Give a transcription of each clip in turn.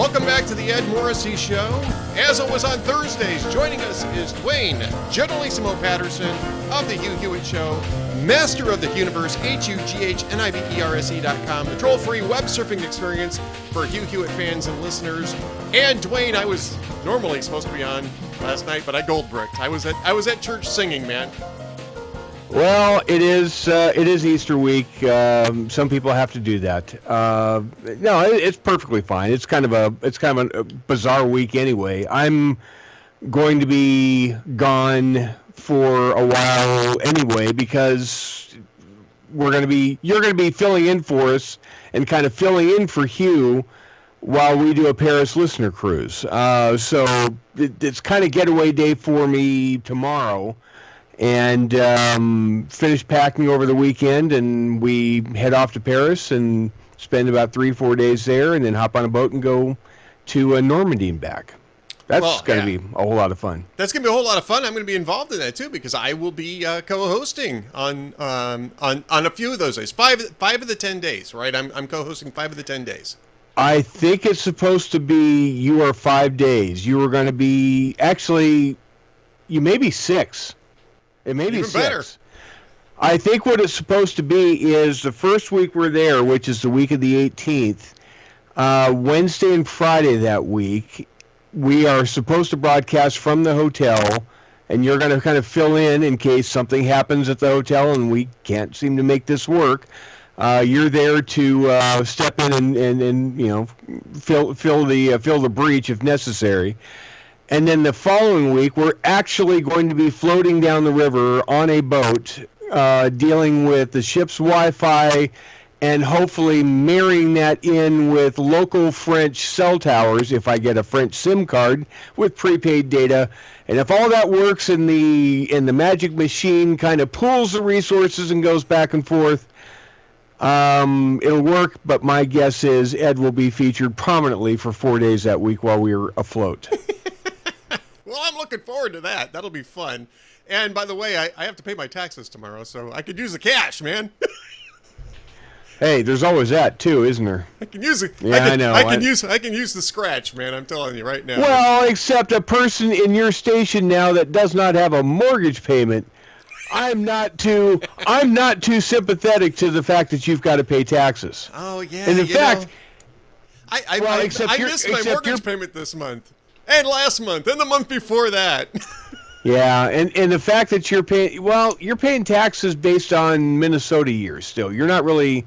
Welcome back to the Ed Morrissey Show. As always on Thursdays, joining us is Duane Patterson of the Hugh Hewitt Show, master of the universe, HUGHNIVERSE.com, the troll-free web surfing experience for Hugh Hewitt fans and listeners. And Duane, I was normally supposed to be on last night, but I gold-bricked. I was at church singing, man. Well, it is Easter week. Some people have to do that. No, it's perfectly fine. It's kind of a bizarre week anyway. I'm going to be gone for a while anyway because you're going to be filling in for us and kind of filling in for Hugh while we do a Paris listener cruise. So it's kind of getaway day for me tomorrow. And finish packing over the weekend, and we head off to Paris and spend about 3-4 days there, and then hop on a boat and go to Normandy and back. That's going to be a whole lot of fun. That's going to be a whole lot of fun. I'm going to be involved in that too because I will be co-hosting on a few of those days. Five of the 10 days, right? I'm co-hosting 5 of the 10 days. I think it's supposed to be you are 5 days. You are going to be you may be 6. It may be even 6. Better. I think what it's supposed to be is the first week we're there, which is the week of the 18th, Wednesday and Friday that week, we are supposed to broadcast from the hotel, and you're going to kind of fill in case something happens at the hotel and we can't seem to make this work. You're there to step in and fill the breach if necessary. And then the following week, we're actually going to be floating down the river on a boat, dealing with the ship's Wi-Fi and hopefully marrying that in with local French cell towers if I get a French SIM card with prepaid data. And if all that works and the magic machine kind of pools the resources and goes back and forth, it'll work. But my guess is Ed will be featured prominently for 4 days that week while we're afloat. Well, I'm looking forward to that. That'll be fun. And by the way, I have to pay my taxes tomorrow, so I could use the cash, man. Hey, there's always that too, isn't there? I can use it. Yeah, I know. I can use the scratch, man. I'm telling you right now. Well, except a person in your station now that does not have a mortgage payment. I'm not too sympathetic to the fact that you've got to pay taxes. Oh yeah. And in fact, I missed my mortgage payment this month. And last month, and the month before that. Yeah, and the fact that you're paying taxes based on Minnesota years still. You're not really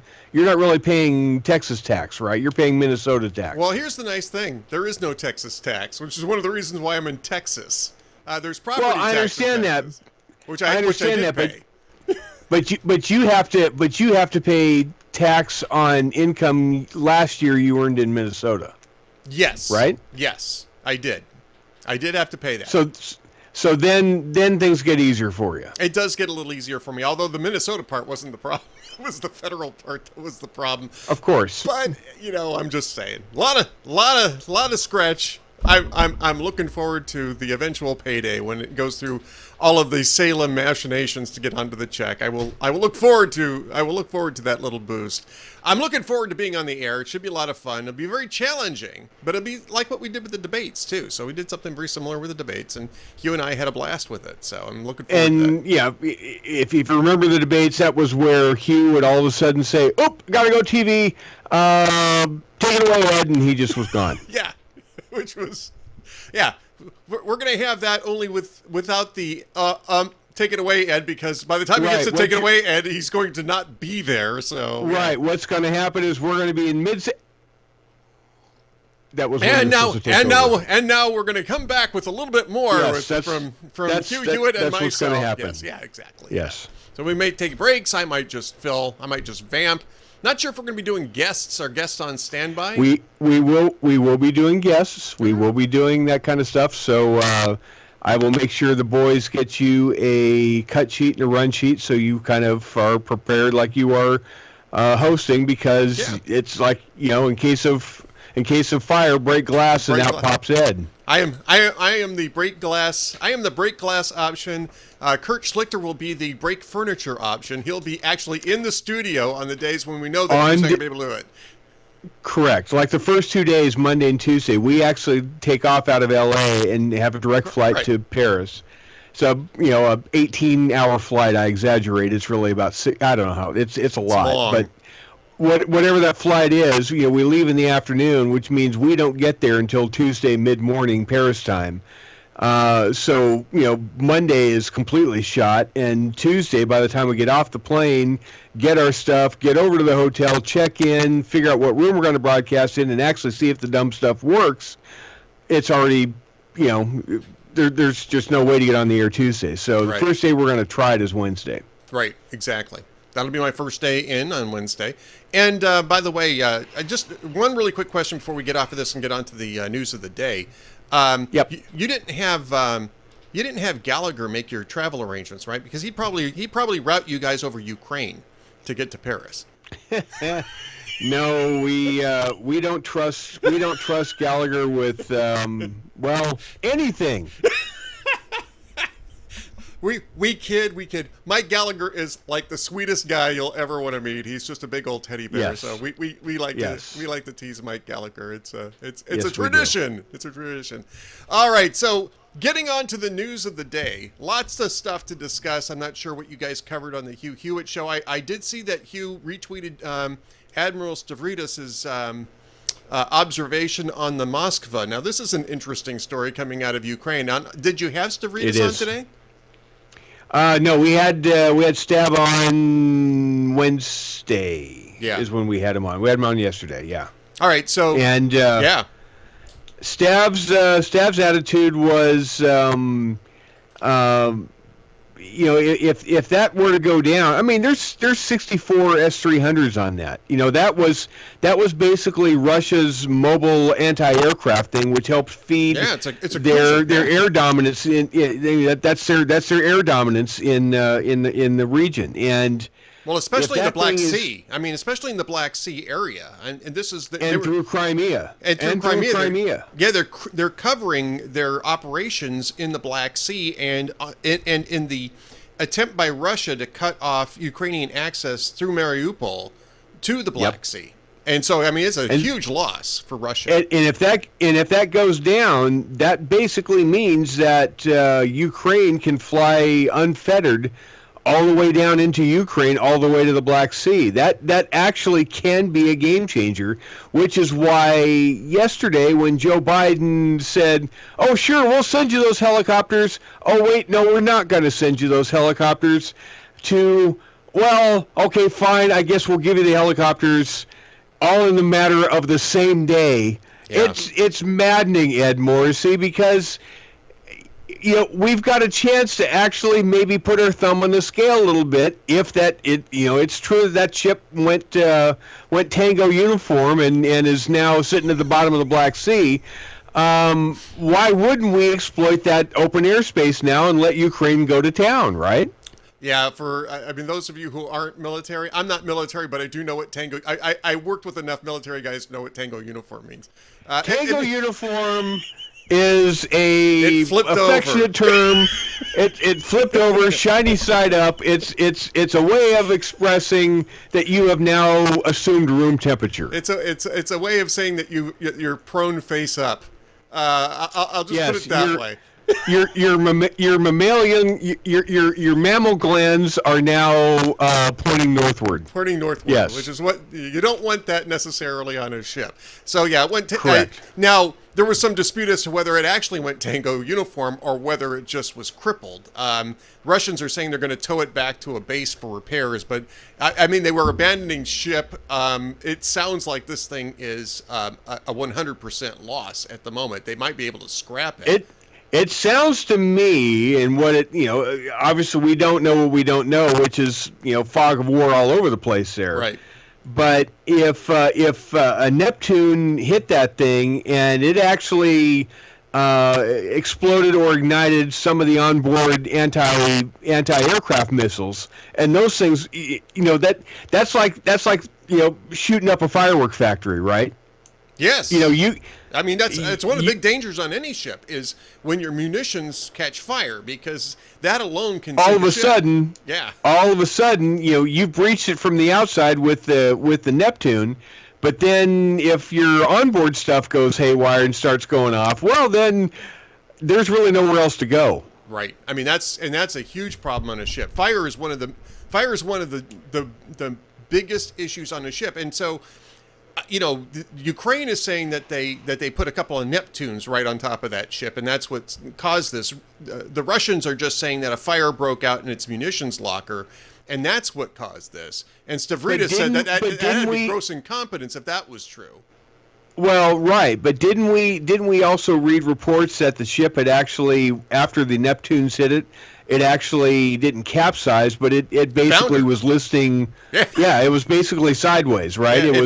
paying Texas tax, right? You're paying Minnesota tax. Well, here's the nice thing. There is no Texas tax, which is one of the reasons why I'm in Texas. There's property tax. Well, I understand that. Which I did pay. But you have to pay tax on income last year you earned in Minnesota. Yes. Right? Yes. I did have to pay that. So then things get easier for you. It does get a little easier for me, although the Minnesota part wasn't the problem. It was the federal part that was the problem. Of course. But I'm just saying, a lot of scratch. I'm looking forward to the eventual payday when it goes through all of the Salem machinations to get onto the check. I will look forward to that little boost. I'm looking forward to being on the air. It should be a lot of fun. It'll be very challenging, but it'll be like what we did with the debates too. So we did something very similar with the debates, and Hugh and I had a blast with it. So I'm looking forward to that. And yeah, if you remember the debates, that was where Hugh would all of a sudden say, "Oop, gotta go TV. Take it away, Ed," and he just was gone. Yeah. Which was, we're going to have that only without the take it away, Ed, because by the time he gets to take it away, Ed, he's going to not be there. So right, what's going to happen is we're going to be in mid. That was and now we're going to come back with a little bit more from Hugh Hewitt and myself. What's going to happen. Yes, yeah, exactly. Yes. Yeah. So we may take breaks. I might just vamp. Not sure if we're going to be doing guests. Are guests on standby? We will be doing guests. We will be doing that kind of stuff. So I will make sure the boys get you a cut sheet and a run sheet, so you kind of are prepared like you are hosting, because it's like, in case of fire, break glass, and out pops Ed. I am the break glass. I am the break glass option. Kurt Schlichter will be the break furniture option. He'll be actually in the studio on the days when we know that he's not going to be able to do it. Correct. Like the first 2 days, Monday and Tuesday, we actually take off out of L.A. and have a direct flight to Paris. So, a 18-hour flight. I exaggerate. It's really about six. I don't know how. It's a lot. Long. But whatever that flight is, we leave in the afternoon, which means we don't get there until Tuesday mid-morning Paris time. So, Monday is completely shot, and Tuesday, by the time we get off the plane, get our stuff, get over to the hotel, check in, figure out what room we're going to broadcast in, and actually see if the dumb stuff works, it's already, there's just no way to get on the air Tuesday. So the first day we're going to try it is Wednesday. Right, exactly. That'll be my first day in on Wednesday. And by the way, just one really quick question before we get off of this and get on to the news of the day. Yep. You didn't have Gallagher make your travel arrangements, right? Because he'd probably route you guys over Ukraine to get to Paris. No, we don't trust Gallagher with anything. We kid. Mike Gallagher is like the sweetest guy you'll ever want to meet. He's just a big old teddy bear. Yes. So we like to tease Mike Gallagher. It's a tradition. It's a tradition. All right, so getting on to the news of the day. Lots of stuff to discuss. I'm not sure what you guys covered on the Hugh Hewitt show. I did see that Hugh retweeted Admiral Stavridis' observation on the Moskva. Now, this is an interesting story coming out of Ukraine. Now, did you have Stavridis on today? No, we had Stab on Wednesday. Yeah, is when we had him on. We had him on yesterday. Yeah. All right. So Stab's attitude was, if that were to go down, I mean, there's 64 S-300s on that. That was basically Russia's mobile anti-aircraft thing, which helps feed their air dominance. That's their air dominance in the region. And well, especially in the Black Sea. I mean, especially in the Black Sea area, and this is through Crimea. And through Crimea. They're covering their operations in the Black Sea, and in the attempt by Russia to cut off Ukrainian access through Mariupol to the Black Sea. And so, I mean, it's a huge loss for Russia. And if that goes down, that basically means that Ukraine can fly unfettered all the way down into Ukraine, all the way to the Black Sea. That actually can be a game changer, which is why yesterday when Joe Biden said, "Oh, sure, we'll send you those helicopters." Oh, wait, no, we're not going to send you those helicopters. Well, okay, fine, I guess we'll give you the helicopters all in the matter of the same day. Yeah. It's maddening, Ed Morrissey, because we've got a chance to actually maybe put our thumb on the scale a little bit. If it's true that ship went Tango uniform and is now sitting at the bottom of the Black Sea. Why wouldn't we exploit that open airspace now and let Ukraine go to town, right? Yeah, those of you who aren't military, I'm not military, but I do know what Tango. I worked with enough military guys to know what Tango uniform means. Tango uniform is a affectionate term. It flipped over, shiny side up. It's a way of expressing that you have now assumed room temperature. It's a way of saying that you're prone face up. I'll just put it that way. Your mammalian, your mammal glands are now pointing northward. Yes. Which is what you don't want that necessarily on a ship. So yeah, it went. Correct. Now there was some dispute as to whether it actually went Tango uniform or whether it just was crippled. Russians are saying they're going to tow it back to a base for repairs, but I mean they were abandoning ship. It sounds like this thing is a 100% loss at the moment. They might be able to scrap it. It sounds to me, and obviously we don't know what we don't know, which is, fog of war all over the place there. Right. But if a Neptune hit that thing and it actually exploded or ignited some of the onboard anti-aircraft missiles, and those things, that's like shooting up a firework factory, right? Yes. I mean, it's one of the big dangers on any ship is when your munitions catch fire, because that alone can all of a sudden, yeah. All of a sudden, you've breached it from the outside with the Neptune, But then if your onboard stuff goes haywire and starts going off, well, then there's really nowhere else to go. Right. I mean, that's a huge problem on a ship. Fire is one of the biggest issues on a ship. And so, Ukraine is saying that they put a couple of Neptunes right on top of that ship, and that's what caused this. The Russians are just saying that a fire broke out in its munitions locker, and that's what caused this. And Stavridis said that had to be gross incompetence if that was true. Well, right, but didn't we also read reports that the ship had actually, after the Neptunes hit it, it actually didn't capsize, but it basically was listing. Yeah, it was basically sideways, right? Yeah, it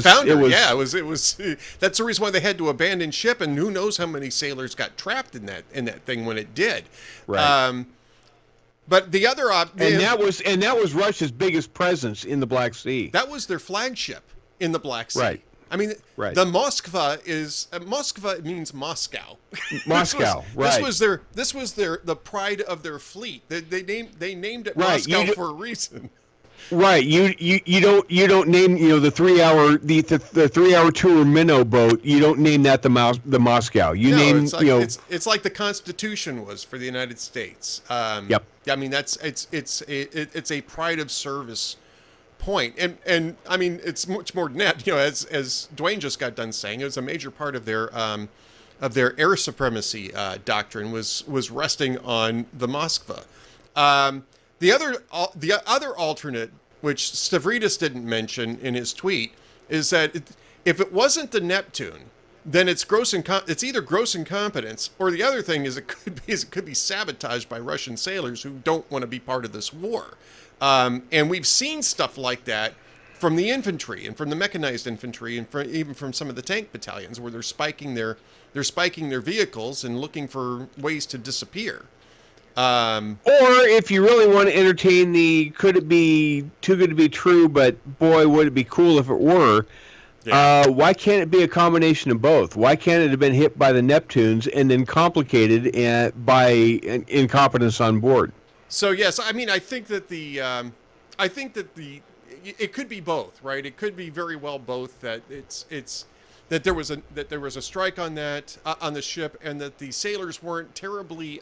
was. That's the reason why they had to abandon ship, and who knows how many sailors got trapped in that thing when it did. Right. But the other that was Russia's biggest presence in the Black Sea. That was their flagship in the Black Sea. Right. I mean, right. The Moskva Moskva means Moscow. Moscow, right? This was the pride of their fleet. They named it right. Moscow for a reason. Right. You don't name the 3-hour tour minnow boat. You don't name that the Moscow. It's like the Constitution was for the United States. Yep. I mean it's a pride of service point, and I mean it's much more than that. As Duane just got done saying, it was a major part of their air supremacy doctrine was resting on the Moskva. The other alternate, which Stavridis didn't mention in his tweet, is that if it wasn't the Neptune, then it's either gross incompetence, or the other thing is it could be sabotaged by Russian sailors who don't want to be part of this war. And we've seen stuff like that from the infantry and from the mechanized infantry and even from some of the tank battalions, where they're spiking their vehicles and looking for ways to disappear. Or if you really want to entertain could it be too good to be true, but boy, would it be cool if it were. Yeah. Why can't it be a combination of both? Why can't it have been hit by the Neptunes and then complicated by incompetence on board? So yes, I mean I think that it could be both, right? It could be very well both, that that there was a strike on on the ship, and that the sailors weren't terribly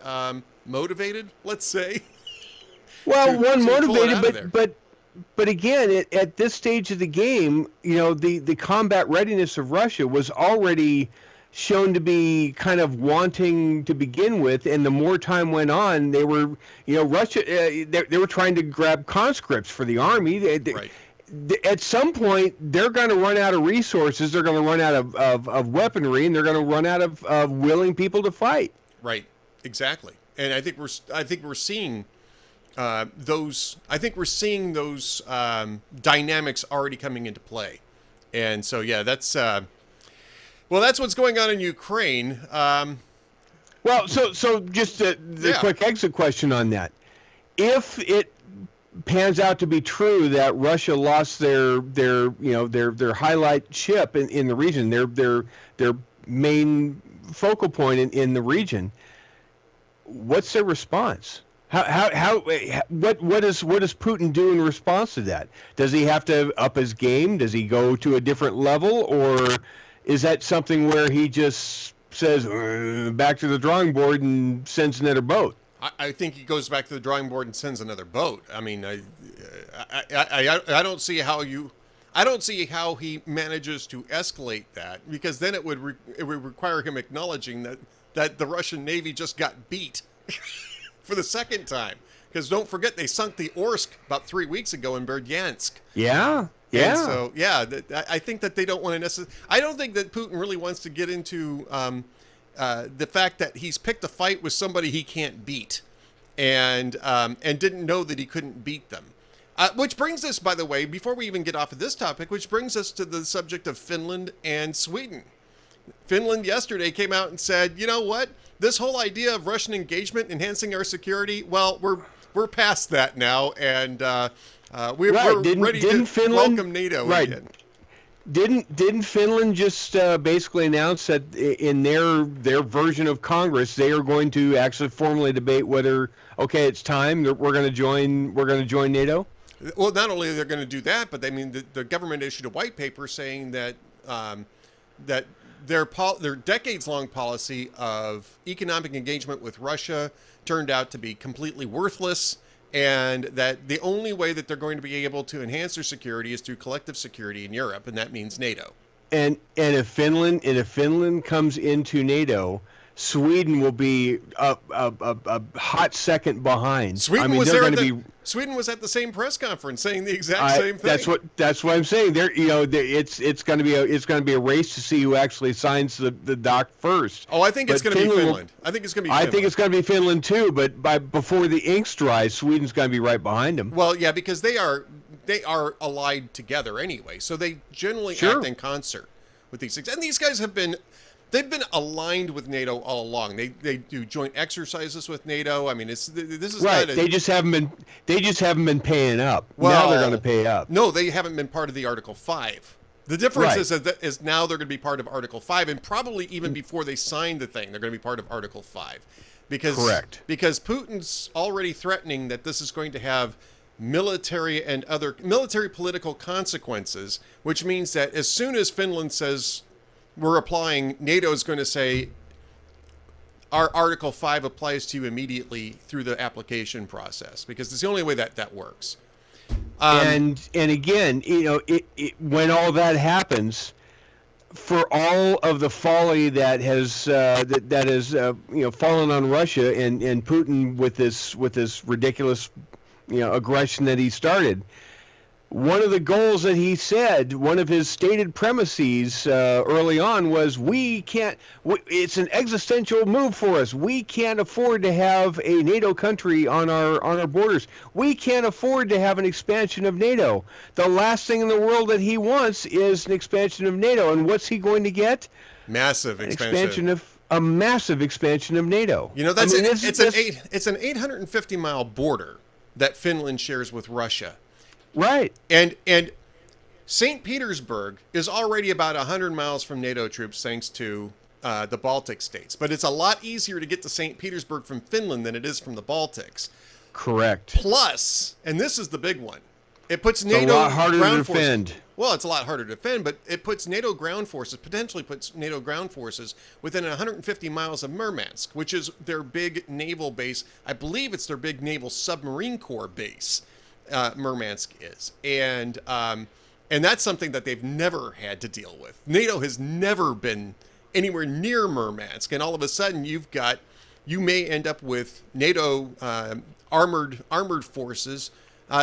motivated, let's say. Well, motivated, but again, at this stage of the game, the combat readiness of Russia was already shown to be kind of wanting to begin with, and the more time went on, they were, Russia, they were trying to grab conscripts for the army. Right. At some point, they're going to run out of resources. They're going to run out of weaponry, and they're going to run out of willing people to fight. Right. Exactly. And I think we're seeing those. I think we're seeing those dynamics already coming into play. And so, yeah, that's. Well, that's what's going on in Ukraine. Well, so just the quick exit question on that. If it pans out to be true that Russia lost their highlight ship in the region, their main focal point in the region, what's their response? What does Putin do in response to that? Does he have to up his game? Does he go to a different level, or is that something where he just says back to the drawing board and sends another boat? I think he goes back to the drawing board and sends another boat. I mean, I don't see how he manages to escalate that, because then it would require him acknowledging that the Russian Navy just got beat for the second time. Because don't forget, they sunk the Orsk about 3 weeks ago in Berdyansk. Yeah. Yeah. And so, I think that they don't want to necessarily. I don't think that Putin really wants to get into the fact that he's picked a fight with somebody he can't beat, and didn't know that he couldn't beat them. Which brings us, by the way, before we even get off of this topic, which brings us to the subject of Finland and Sweden. Finland yesterday came out and said, you know what? This whole idea of Russian engagement enhancing our security, well, we're past that now, and we're ready to welcome NATO again. Didn't Finland just basically announce that in their version of Congress they are going to actually formally debate whether it's time that we're going to join NATO? Well, not only are they going to do that, but I mean the government issued a white paper saying that that their decades-long policy of economic engagement with Russia turned out to be completely worthless, and that the only way that they're going to be able to enhance their security is through collective security in Europe, and that means NATO. And if Finland comes into NATO, Sweden will be a hot second behind. Sweden was at the same press conference saying the exact same thing. That's what I'm saying. It's going to be a race to see who actually signs the doc first. Oh, I think it's going to be Finland. I think it's going to be Finland. I think it's going to be Finland too. But before the ink's dry, Sweden's going to be right behind them. Well, yeah, because they are allied together anyway, so they generally act in concert with these things. And these guys they've been aligned with NATO all along. They do joint exercises with NATO. I mean, this is right. They just haven't been paying up. Well, now they're going to pay up. No, they haven't been part of the Article 5. The difference is now they're going to be part of Article 5, and probably even before they sign the thing, they're going to be part of Article 5. Correct. Because Putin's already threatening that this is going to have military and other military political consequences, which means that as soon as Finland says we're applying, NATO is going to say our Article 5 applies to you immediately through the application process, because it's the only way that works. And again, when all that happens, for all of the folly that has fallen on Russia and Putin with this ridiculous aggression that he started. One of the goals that he said, one of his stated premises early on was, it's an existential move for us. We can't afford to have a NATO country on our borders. We can't afford to have an expansion of NATO. The last thing in the world that he wants is an expansion of NATO. And what's he going to get? Massive expansion. A massive expansion of NATO. It's an 850-mile border that Finland shares with Russia. Right. And St. Petersburg is already about 100 miles from NATO troops thanks to the Baltic states. But it's a lot easier to get to St. Petersburg from Finland than it is from the Baltics. Correct. Plus, and this is the big one, it puts NATO a lot harder ground to defend. Forces. Well, it's a lot harder to defend, but it potentially puts NATO ground forces within 150 miles of Murmansk, which is their big naval base. I believe it's their big naval submarine corps base. Murmansk is, and that's something that they've never had to deal with. NATO has never been anywhere near Murmansk, and all of a sudden you may end up with NATO armored forces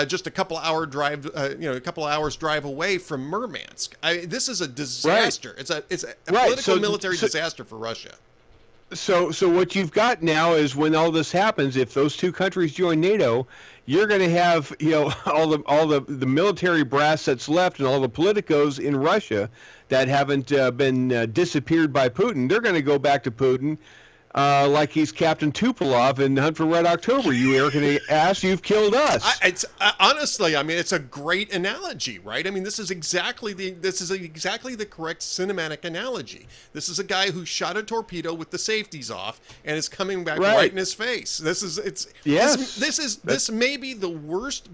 just a couple hours drive away from Murmansk. This is a disaster. Right. It's a political military disaster for Russia. So what you've got now is, when all this happens, if those two countries join NATO, you're going to have all the military brass that's left and all the politicos in Russia that haven't been disappeared by Putin. They're going to go back to Putin like he's Captain Tupolev in Hunt for Red October. You arrogant ass, you've killed us. Honestly, it's a great analogy, right? I mean, this is exactly the correct cinematic analogy. This is a guy who shot a torpedo with the safeties off and is coming back right in his face. This may be the worst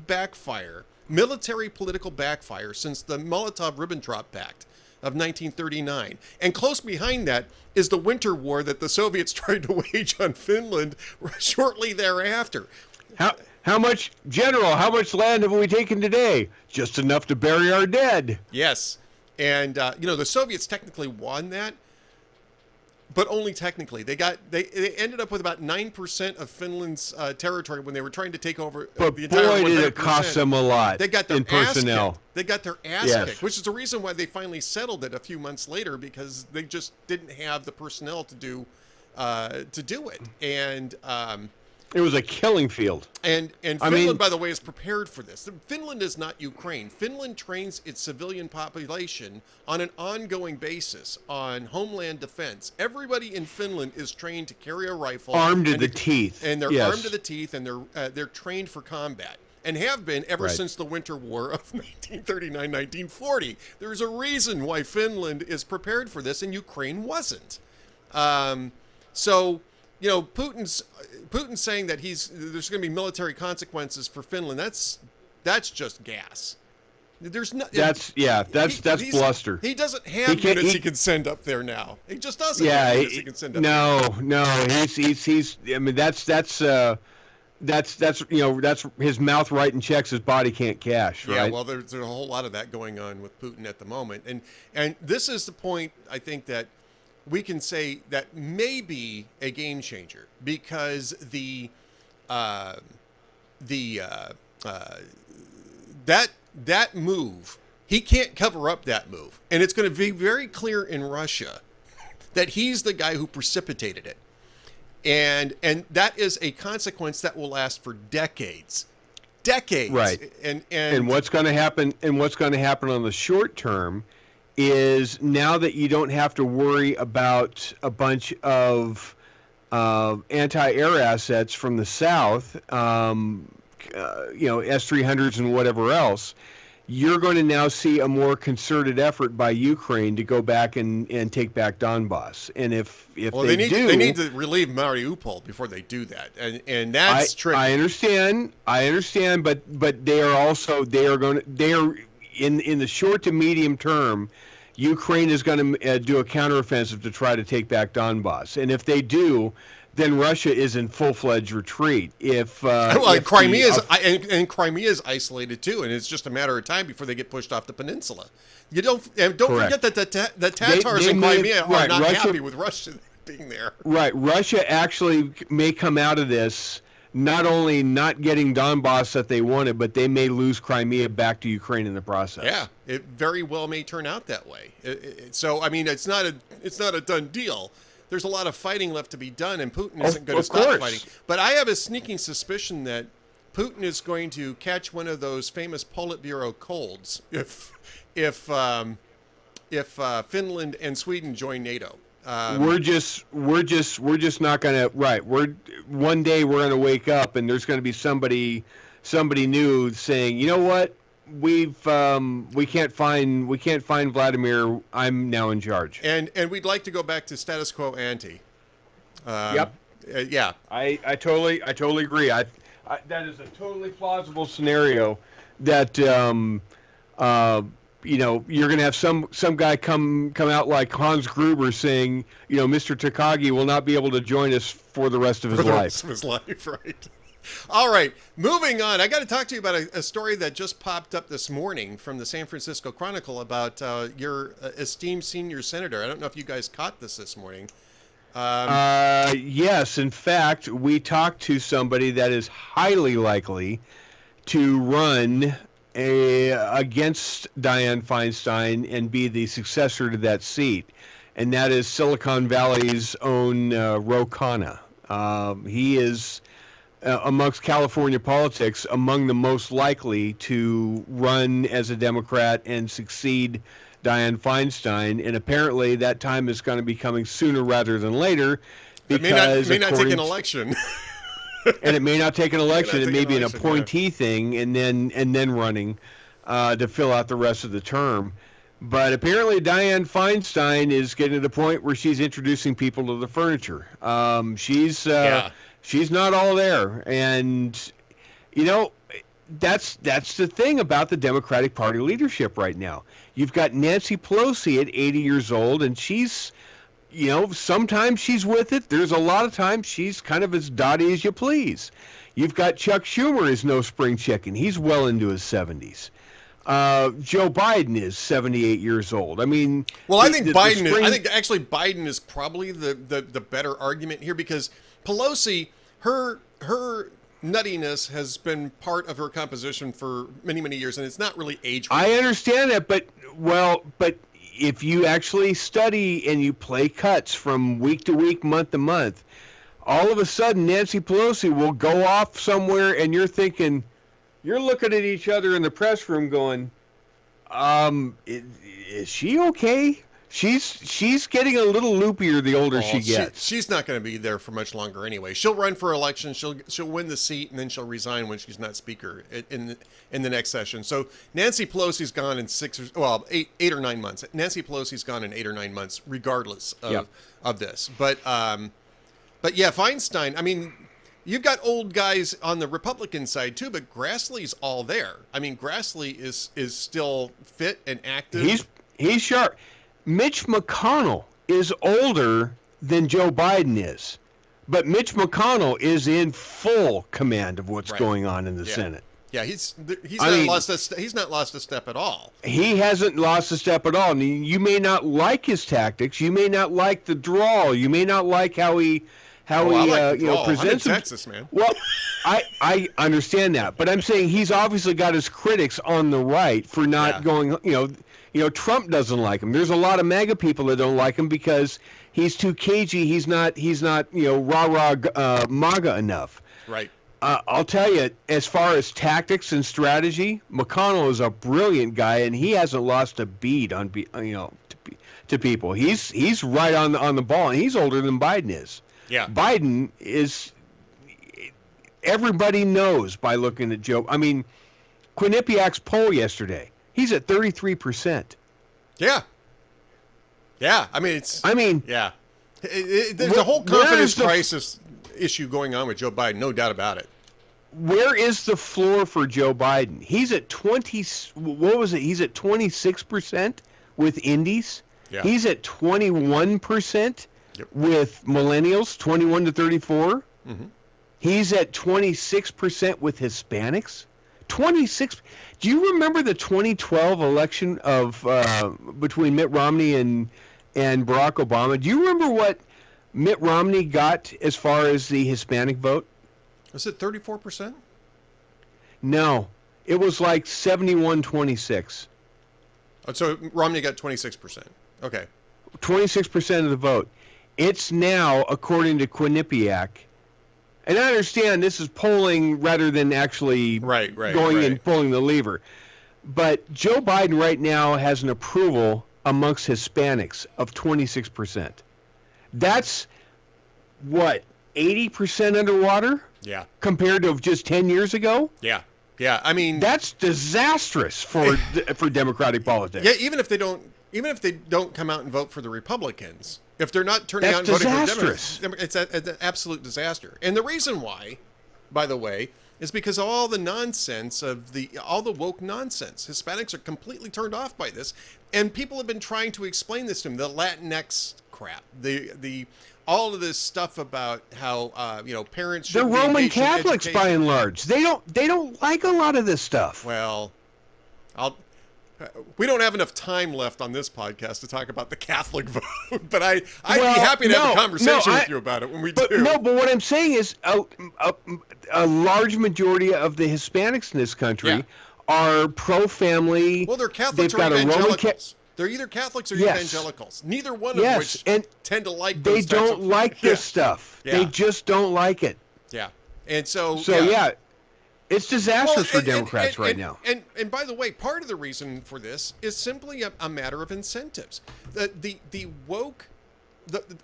military political backfire since the Molotov-Ribbentrop Pact of 1939. And close behind that is the Winter War that the Soviets tried to wage on Finland shortly thereafter. How much land have we taken today? Just enough to bury our dead. Yes. And, the Soviets technically won that, but only technically. They ended up with about 9% of Finland's territory when they were trying to take over the entire 100%. Boy, did it cost them a lot. They got their in personnel. They got their ass kicked, which is the reason why they finally settled it a few months later, because they just didn't have the personnel to do it. And it was a killing field. And Finland, by the way, is prepared for this. Finland is not Ukraine. Finland trains its civilian population on an ongoing basis on homeland defense. Everybody in Finland is trained to carry a rifle, armed to the teeth, and they're armed to the teeth, and they're trained for combat, and have been ever since the Winter War of 1939-1940. There's a reason why Finland is prepared for this, and Ukraine wasn't. Putin's saying that there's going to be military consequences for Finland. That's just gas. There's no. That's bluster. He doesn't have units he can send up there now. He just doesn't have units he can send up there. No. He's. I mean, that's his mouth writing checks his body can't cash. Right? Yeah. Well, there's a whole lot of that going on with Putin at the moment, and this is the point I think that we can say that may be a game changer, because that move, he can't cover up that move. And it's going to be very clear in Russia that he's the guy who precipitated it. And that is a consequence that will last for decades. Decades. Right. And what's going to happen on the short term is, now that you don't have to worry about a bunch of anti-air assets from the south, S-300s and whatever else, you're going to now see a more concerted effort by Ukraine to go back and take back Donbass. And if they need to relieve Mariupol before they do that, and that's tricky. I understand, but they are in the short to medium term, Ukraine is going to do a counteroffensive to try to take back Donbass, and if they do, then Russia is in full-fledged retreat. Crimea is isolated too, and it's just a matter of time before they get pushed off the peninsula. Don't forget that the Tatars in Crimea are not happy with Russia being there. Right, Russia actually may come out of this not only not getting Donbass that they wanted, but they may lose Crimea back to Ukraine in the process. Yeah, it very well may turn out that way. So I mean, it's not a done deal. There's a lot of fighting left to be done, and Putin isn't going to stop fighting. But I have a sneaking suspicion that Putin is going to catch one of those famous Politburo colds if Finland and Sweden join NATO. We're just not going to. Right. One day we're going to wake up and there's going to be somebody new saying, you know what? We can't find Vladimir. I'm now in charge. And we'd like to go back to status quo ante. Yep. Yeah. I totally agree. That is a totally plausible scenario that you're going to have some guy come out like Hans Gruber saying, Mr. Takagi will not be able to join us for the rest of his life. For the rest of his life, right. All right, moving on. I got to talk to you about a story that just popped up this morning from the San Francisco Chronicle about your esteemed senior senator. I don't know if you guys caught this morning. Yes, in fact, we talked to somebody that is highly likely to run against Dianne Feinstein and be the successor to that seat, and that is Silicon Valley's own Ro Khanna. He is, amongst California politics, among the most likely to run as a Democrat and succeed Dianne Feinstein, and apparently that time is going to be coming sooner rather than later. Because it may not take an election. And it may not take an election. It may be an appointee thing, and then running to fill out the rest of the term. But apparently Dianne Feinstein is getting to the point where she's introducing people to the furniture. She's not all there, and that's the thing about the Democratic Party leadership right now. You've got Nancy Pelosi at 80 years old, and she's, sometimes she's with it. There's a lot of times she's kind of as dotty as you please. You've got Chuck Schumer is no spring chicken. He's well into his 70s. Joe Biden is 78 years old. I mean, well, I think Biden is probably the better argument here, because Pelosi, her nuttiness has been part of her composition for many, many years, and it's not really age-related. I understand that, but if you actually study and you play cuts from week to week, month to month, all of a sudden Nancy Pelosi will go off somewhere, and you're looking at each other in the press room going, is she okay? She's getting a little loopier the older she gets. She's not going to be there for much longer anyway. She'll run for election. She'll win the seat, and then she'll resign when she's not speaker in the next session. So Nancy Pelosi's gone in 8 or 9 months. Nancy Pelosi's gone in 8 or 9 months, regardless of this. But yeah, Feinstein. I mean, you've got old guys on the Republican side too, but Grassley's all there. I mean, Grassley is still fit and active. He's sharp. Mitch McConnell is older than Joe Biden is, but Mitch McConnell is in full command of what's going on in the Senate. Yeah, he's not lost a step at all. He hasn't lost a step at all. And you may not like his tactics. You may not like the drawl. You may not like how he presents. I'm in Texas, man. Well, I understand that, but I'm saying he's obviously got his critics on the right for not going. Trump doesn't like him. There's a lot of MAGA people that don't like him because he's too cagey. He's not rah-rah MAGA enough. Right. I'll tell you, as far as tactics and strategy, McConnell is a brilliant guy, and he hasn't lost a beat on to people. He's right on the ball, and he's older than Biden is. Yeah. Biden is. Everybody knows by looking at Joe. I mean, Quinnipiac's poll yesterday. He's at 33%. Yeah. Yeah. I mean, yeah. There's a whole confidence crisis issue going on with Joe Biden, no doubt about it. Where is the floor for Joe Biden? He's at 20. What was it? He's at 26% with indies. Yeah. He's at 21% with millennials, 21 to 34. Mm-hmm. He's at 26% with Hispanics. 26. Do you remember the 2012 election of between Mitt Romney and Barack Obama? Do you remember what Mitt Romney got as far as the Hispanic vote? Was it 34%? No, it was like 71-26. Oh, so Romney got 26%. Okay. 26% of the vote. It's now, according to Quinnipiac, and I understand this is polling rather than actually going and pulling the lever, but Joe Biden right now has an approval amongst Hispanics of 26%. That's what, 80% underwater? Yeah. Compared to just 10 years ago? Yeah. Yeah. I mean, that's disastrous for Democratic politics. Yeah, even if they don't come out and vote for the Republicans, if they're not turning out and voting for Democrats, it's an absolute disaster. And the reason why, by the way, is because of all the nonsense all the woke nonsense. Hispanics are completely turned off by this, and people have been trying to explain this to them. The Latinx crap, the all of this stuff about how parents should be Roman engaged in Catholics education. by and large. They don't like a lot of this stuff. Well, we don't have enough time left on this podcast to talk about the Catholic vote, but I'd be happy to have a conversation with you about it when we do. No, but what I'm saying is a large majority of the Hispanics in this country are pro-family. Well, they're Catholics or evangelicals. They're either Catholics or evangelicals. Neither one of which tend to like those They don't like this stuff. Yeah. They just don't like it. Yeah. And so it's disastrous for Democrats right now. And by the way, part of the reason for this is simply a matter of incentives. The woke,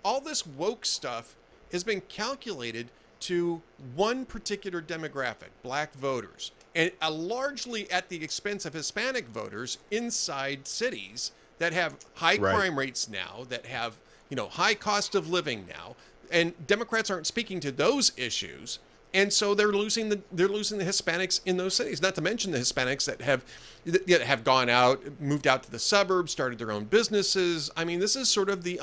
all this woke stuff has been calculated to one particular demographic, black voters, and largely at the expense of Hispanic voters inside cities that have high crime rates now, that have high cost of living now, and Democrats aren't speaking to those issues. And so they're losing the Hispanics in those cities. Not to mention the Hispanics that have gone out, moved out to the suburbs, started their own businesses. I mean, this is sort of the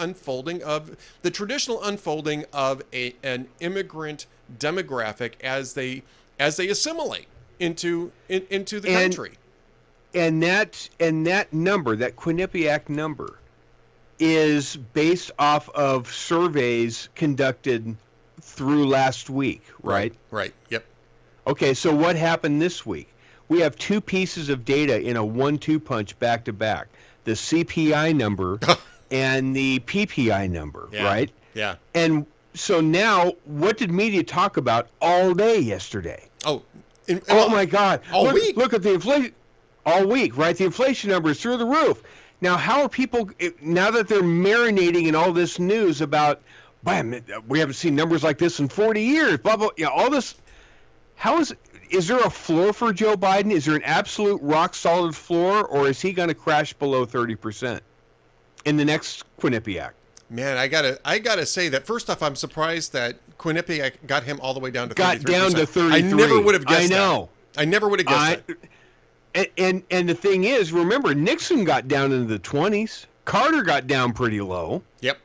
traditional unfolding of an immigrant demographic as they assimilate into the country. And that number, that Quinnipiac number, is based off of surveys conducted through last week, right? Right. Yep. Okay, so what happened this week? We have two pieces of data in a 1-2 punch back to back. The CPI number and the PPI number, right? Yeah. And so now, what did media talk about all day yesterday? Oh my God. Week. Look at the inflation. All week, right? The inflation number is through the roof. Now, how are people, now that they're marinating in all this news about, we haven't seen numbers like this in 40 years, blah, blah, all this. Is there a floor for Joe Biden? Is there an absolute rock solid floor, or is he going to crash below 30% in the next Quinnipiac? Man, I gotta say that first off, I'm surprised that Quinnipiac got him all the way down to 33%. Got down to 33. I never would have guessed I know. that. I never would have guessed that. And the thing is, remember, Nixon got down into the 20s. Carter got down pretty low. Yep.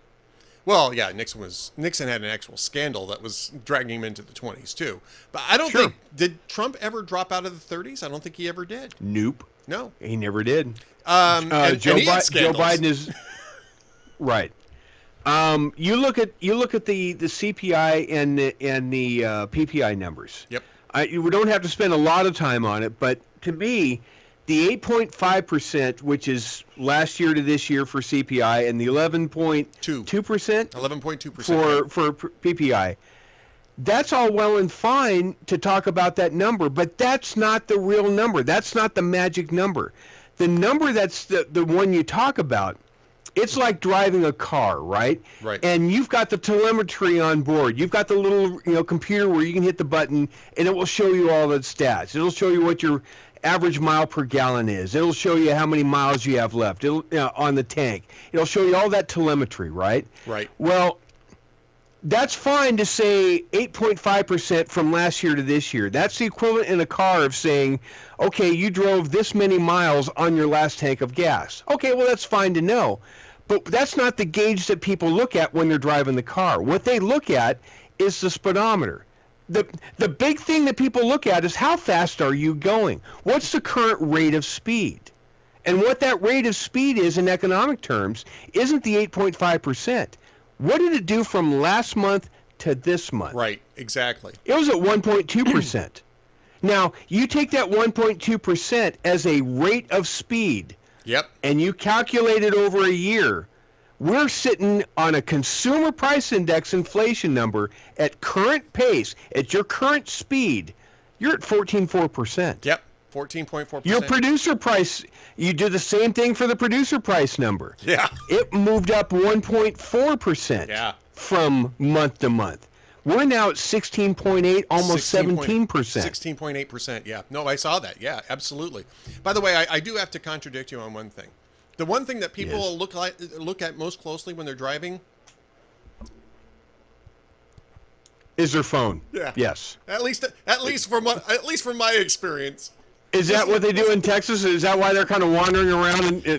Well, yeah, Nixon had an actual scandal that was dragging him into the 20s too. But I don't think, did Trump ever drop out of the 30s? I don't think he ever did. Nope. No. He never did. Joe Biden is right. You look at the CPI and the PPI numbers. Yep. We don't have to spend a lot of time on it, but to me, the 8.5%, which is last year to this year for CPI, and the 11.2%, 11.2% for PPI, that's all well and fine to talk about that number, but that's not the real number. That's not the magic number. The number that's the one you talk about, it's like driving a car, right? Right. And you've got the telemetry on board. You've got the little computer where you can hit the button and it will show you all the stats. It'll show you what your average mile per gallon is. It'll show you how many miles you have left on the tank. It'll show you all that telemetry, right? Right. Well, that's fine to say 8.5% from last year to this year. That's the equivalent in a car of saying, okay, you drove this many miles on your last tank of gas. Okay, well, that's fine to know. But that's not the gauge that people look at when they're driving the car. What they look at is the speedometer. The big thing that people look at is how fast are you going? What's the current rate of speed? And what that rate of speed is in economic terms isn't the 8.5%. What did it do from last month to this month? Right, exactly. It was at 1.2%. Now, you take that 1.2% as a rate of speed. Yep. And you calculate it over a year. We're sitting on a consumer price index inflation number at current pace, at your current speed, you're at 14.4%. Yep, 14.4%. Your producer price, you do the same thing for the producer price number. Yeah. It moved up 1.4% from month to month. We're now at 16.8, almost 17%. 16.8%, yeah. No, I saw that. Yeah, absolutely. By the way, I do have to contradict you on one thing. The one thing that people look at most closely when they're driving is their phone. Yeah. Yes. At least from my experience. Is that what they do in Texas? Is that why they're kind of wandering around and they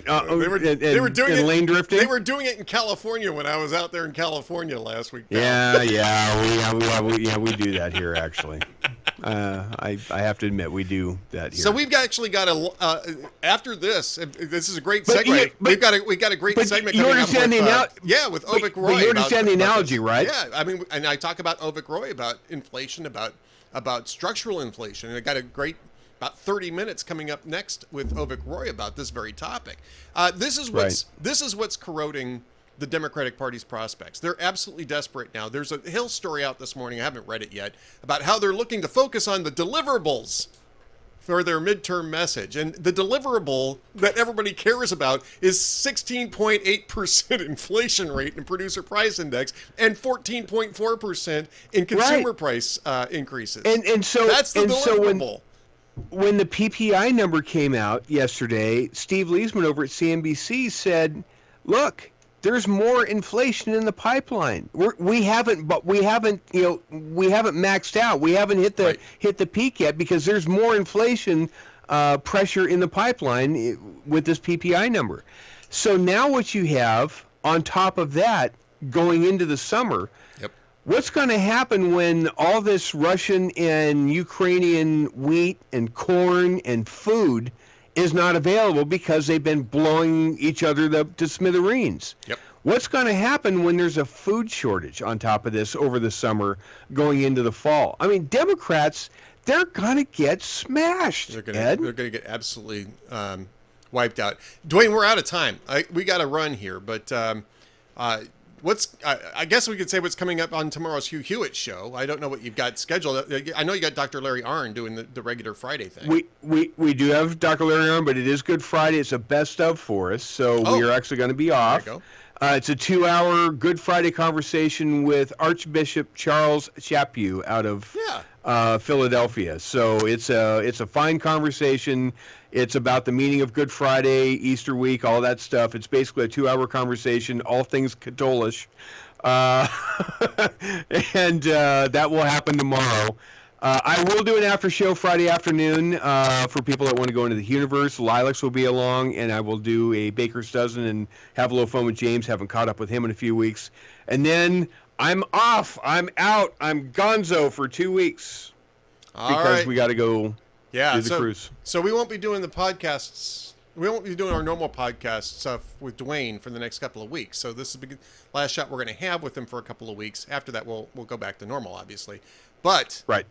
were doing it, lane drifting? They were doing it in California when I was out there in California last week. We do that here actually. I have to admit we do that here. So we've actually got after this. This is a great segue. We've got a great segment coming up with Avik Roy. But you understand the analogy, right? Yeah, I mean, and I talk about Avik Roy about inflation, about structural inflation, and I got a great. About 30 minutes coming up next with Avik Roy about this very topic. This is what's corroding the Democratic Party's prospects. They're absolutely desperate now. There's a Hill story out this morning, I haven't read it yet, about how they're looking to focus on the deliverables for their midterm message. And the deliverable that everybody cares about is 16.8% inflation rate in producer price index and 14.4% in consumer price increases. And so that's the deliverable. When the PPI number came out yesterday, Steve Leisman over at CNBC said, "Look, there's more inflation in the pipeline. We haven't maxed out. We haven't hit the peak yet because there's more inflation pressure in the pipeline with this PPI number. So now what you have on top of that going into the summer." What's going to happen when all this Russian and Ukrainian wheat and corn and food is not available because they've been blowing each other to smithereens? What's going to happen when there's a food shortage on top of this over the summer going into the fall? I mean, Democrats, they're going to get smashed, They're going to get absolutely wiped out. Duane, we're out of time. We got to run here, but... I guess we could say what's coming up on tomorrow's Hugh Hewitt show. I don't know what you've got scheduled. I know you got Dr. Larry Arnn doing the regular Friday thing. We do have Dr. Larry Arnn, but it is Good Friday. It's a best of for us, so we are actually going to be off. There you go. It's a 2-hour Good Friday conversation with Archbishop Charles Chaput out of Philadelphia. So it's a fine conversation. It's about the meaning of Good Friday, Easter week, all that stuff. It's basically a 2-hour conversation, all things Catholic. Uh, and that will happen tomorrow. I will do an after show Friday afternoon for people that want to go into the universe. Lilacs will be along, and I will do a Baker's Dozen and have a little fun with James. Haven't caught up with him in a few weeks. And then I'm off. I'm out. I'm gonzo for 2 weeks because we got to go do the cruise. So we won't be doing the podcasts. We won't be doing our normal podcast stuff with Duane for the next couple of weeks. So this is the last shot we're going to have with him for a couple of weeks. After that, we'll go back to normal, obviously. But right.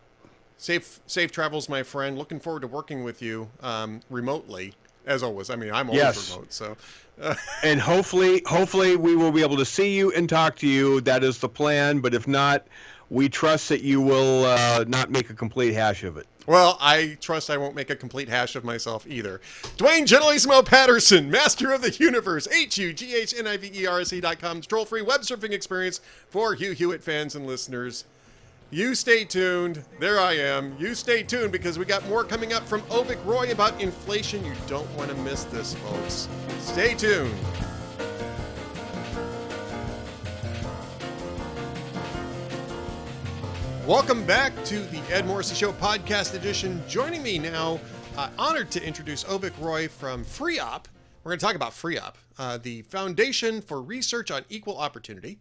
Safe travels, my friend. Looking forward to working with you remotely, as always. I mean, I'm always remote, so. And hopefully we will be able to see you and talk to you. That is the plan. But if not, we trust that you will not make a complete hash of it. Well, I trust I won't make a complete hash of myself either. Duane Generalissimo Patterson, Master of the Universe, HUGHNIVERSE.com's troll-free web surfing experience for Hugh Hewitt fans and listeners. You stay tuned. There I am. You stay tuned because we got more coming up from Avik Roy about inflation. You don't want to miss this, folks. Stay tuned. Welcome back to the Ed Morrissey Show podcast edition. Joining me now, honored to introduce Avik Roy from FreeOp. We're going to talk about FreeOp, the Foundation for Research on Equal Opportunity.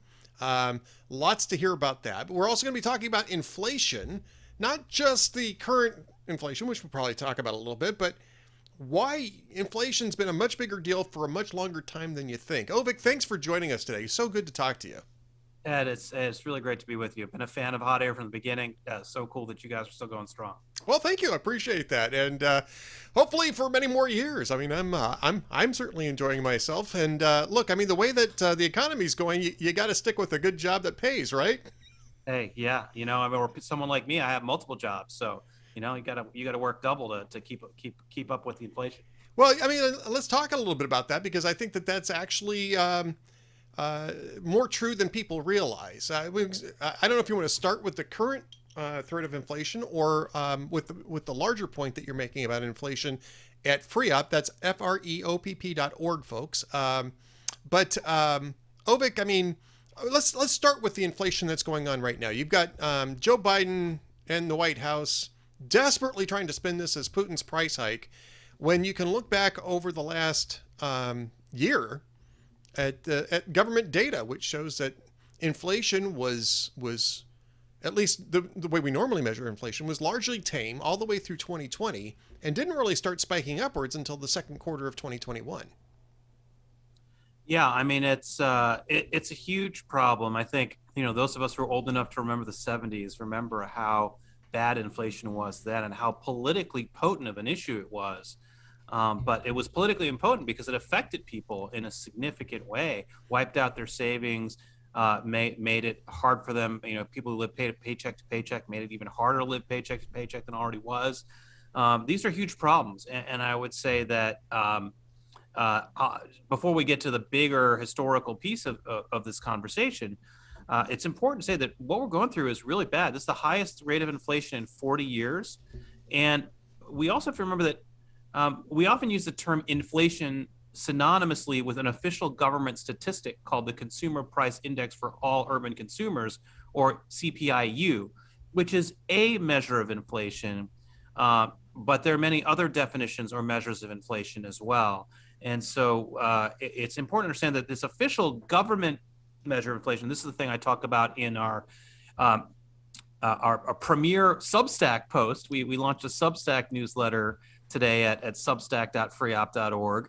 Lots to hear about that. But we're also going to be talking about inflation, not just the current inflation, which we'll probably talk about a little bit, but why inflation's been a much bigger deal for a much longer time than you think. Avik, thanks for joining us today. So good to talk to you. Ed, it's really great to be with you. I've been a fan of Hot Air from the beginning. So cool that you guys are still going strong. Well, thank you. I appreciate that, and hopefully for many more years. I mean, I'm certainly enjoying myself. And look, I mean, the way that the economy's going, you got to stick with a good job that pays, right? Hey, yeah, I mean, or someone like me, I have multiple jobs, so you got to work double to keep up with the inflation. Well, I mean, let's talk a little bit about that because I think that that's actually. More true than people realize. I don't know if you want to start with the current threat of inflation or with the larger point that you're making about inflation at FreeOp. That's FREOPP.org, folks. But Avik, I mean, let's start with the inflation that's going on right now. You've got Joe Biden and the White House desperately trying to spin this as Putin's price hike, when you can look back over the last year at government data, which shows that inflation was at least the way we normally measure inflation, was largely tame all the way through 2020 and didn't really start spiking upwards until the second quarter of 2021. Yeah, I mean, it's a huge problem. I think, those of us who are old enough to remember the 70s remember how bad inflation was then and how politically potent of an issue it was. But it was politically impotent because it affected people in a significant way, wiped out their savings, made it hard for them. People who live paycheck to paycheck, made it even harder to live paycheck to paycheck than it already was. These are huge problems. And I would say that before we get to the bigger historical piece of this conversation, it's important to say that what we're going through is really bad. This is the highest rate of inflation in 40 years. And we also have to remember that we often use the term inflation synonymously with an official government statistic called the Consumer Price Index for All Urban Consumers, or CPIU, which is a measure of inflation, but there are many other definitions or measures of inflation as well. And so it's important to understand that this official government measure of inflation, this is the thing I talk about in our premier Substack post. We launched a Substack newsletter today at substack.freeop.org.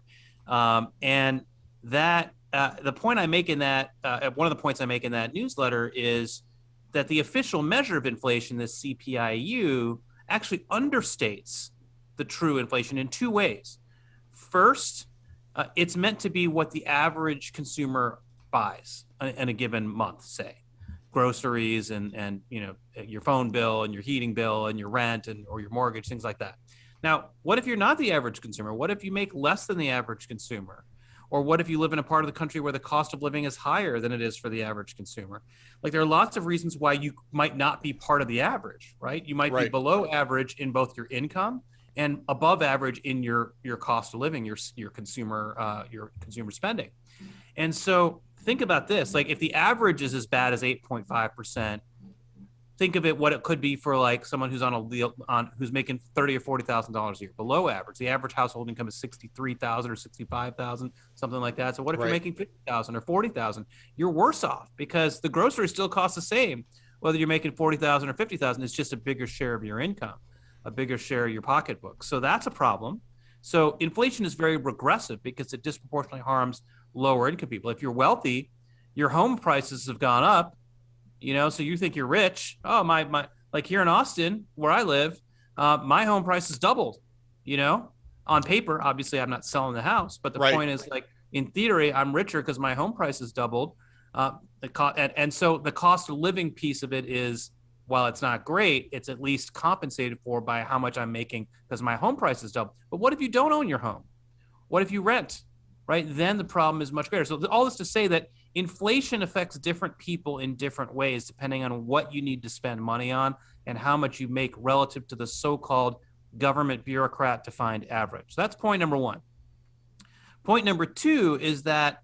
And that the point I make in that, one of the points I make in that newsletter is that the official measure of inflation, the CPIU, actually understates the true inflation in two ways. First, it's meant to be what the average consumer buys in a given month, say. Groceries and your phone bill and your heating bill and your rent or your mortgage, things like that. Now, what if you're not the average consumer? What if you make less than the average consumer? Or what if you live in a part of the country where the cost of living is higher than it is for the average consumer? Like, there are lots of reasons why you might not be part of the average, right? You might be below average in both your income and above average in your cost of living, your consumer spending. And so think about this. Like if the average is as bad as 8.5%, think of it what it could be for like someone who's who's making $30,000 or $40,000 a year, below average. The average household income is 63,000 or 65,000, something like that. So what if you're making 50,000 or 40,000? You're worse off because the groceries still cost the same, whether you're making 40,000 or 50,000. It's just a bigger share of your income, a bigger share of your pocketbook. So that's a problem. So inflation is very regressive because it disproportionately harms lower income people. If you're wealthy, your home prices have gone up. So you think you're rich. Oh, my, like here in Austin, where I live, my home price has doubled, on paper. Obviously, I'm not selling the house, but the point is, like, in theory, I'm richer because my home price has doubled. And so the cost of living piece of it is, while it's not great, it's at least compensated for by how much I'm making because my home price is doubled. But what if you don't own your home? What if you rent, right? Then the problem is much greater. So all this to say that inflation affects different people in different ways, depending on what you need to spend money on and how much you make relative to the so-called government bureaucrat-defined average. So that's point number one. Point number two is that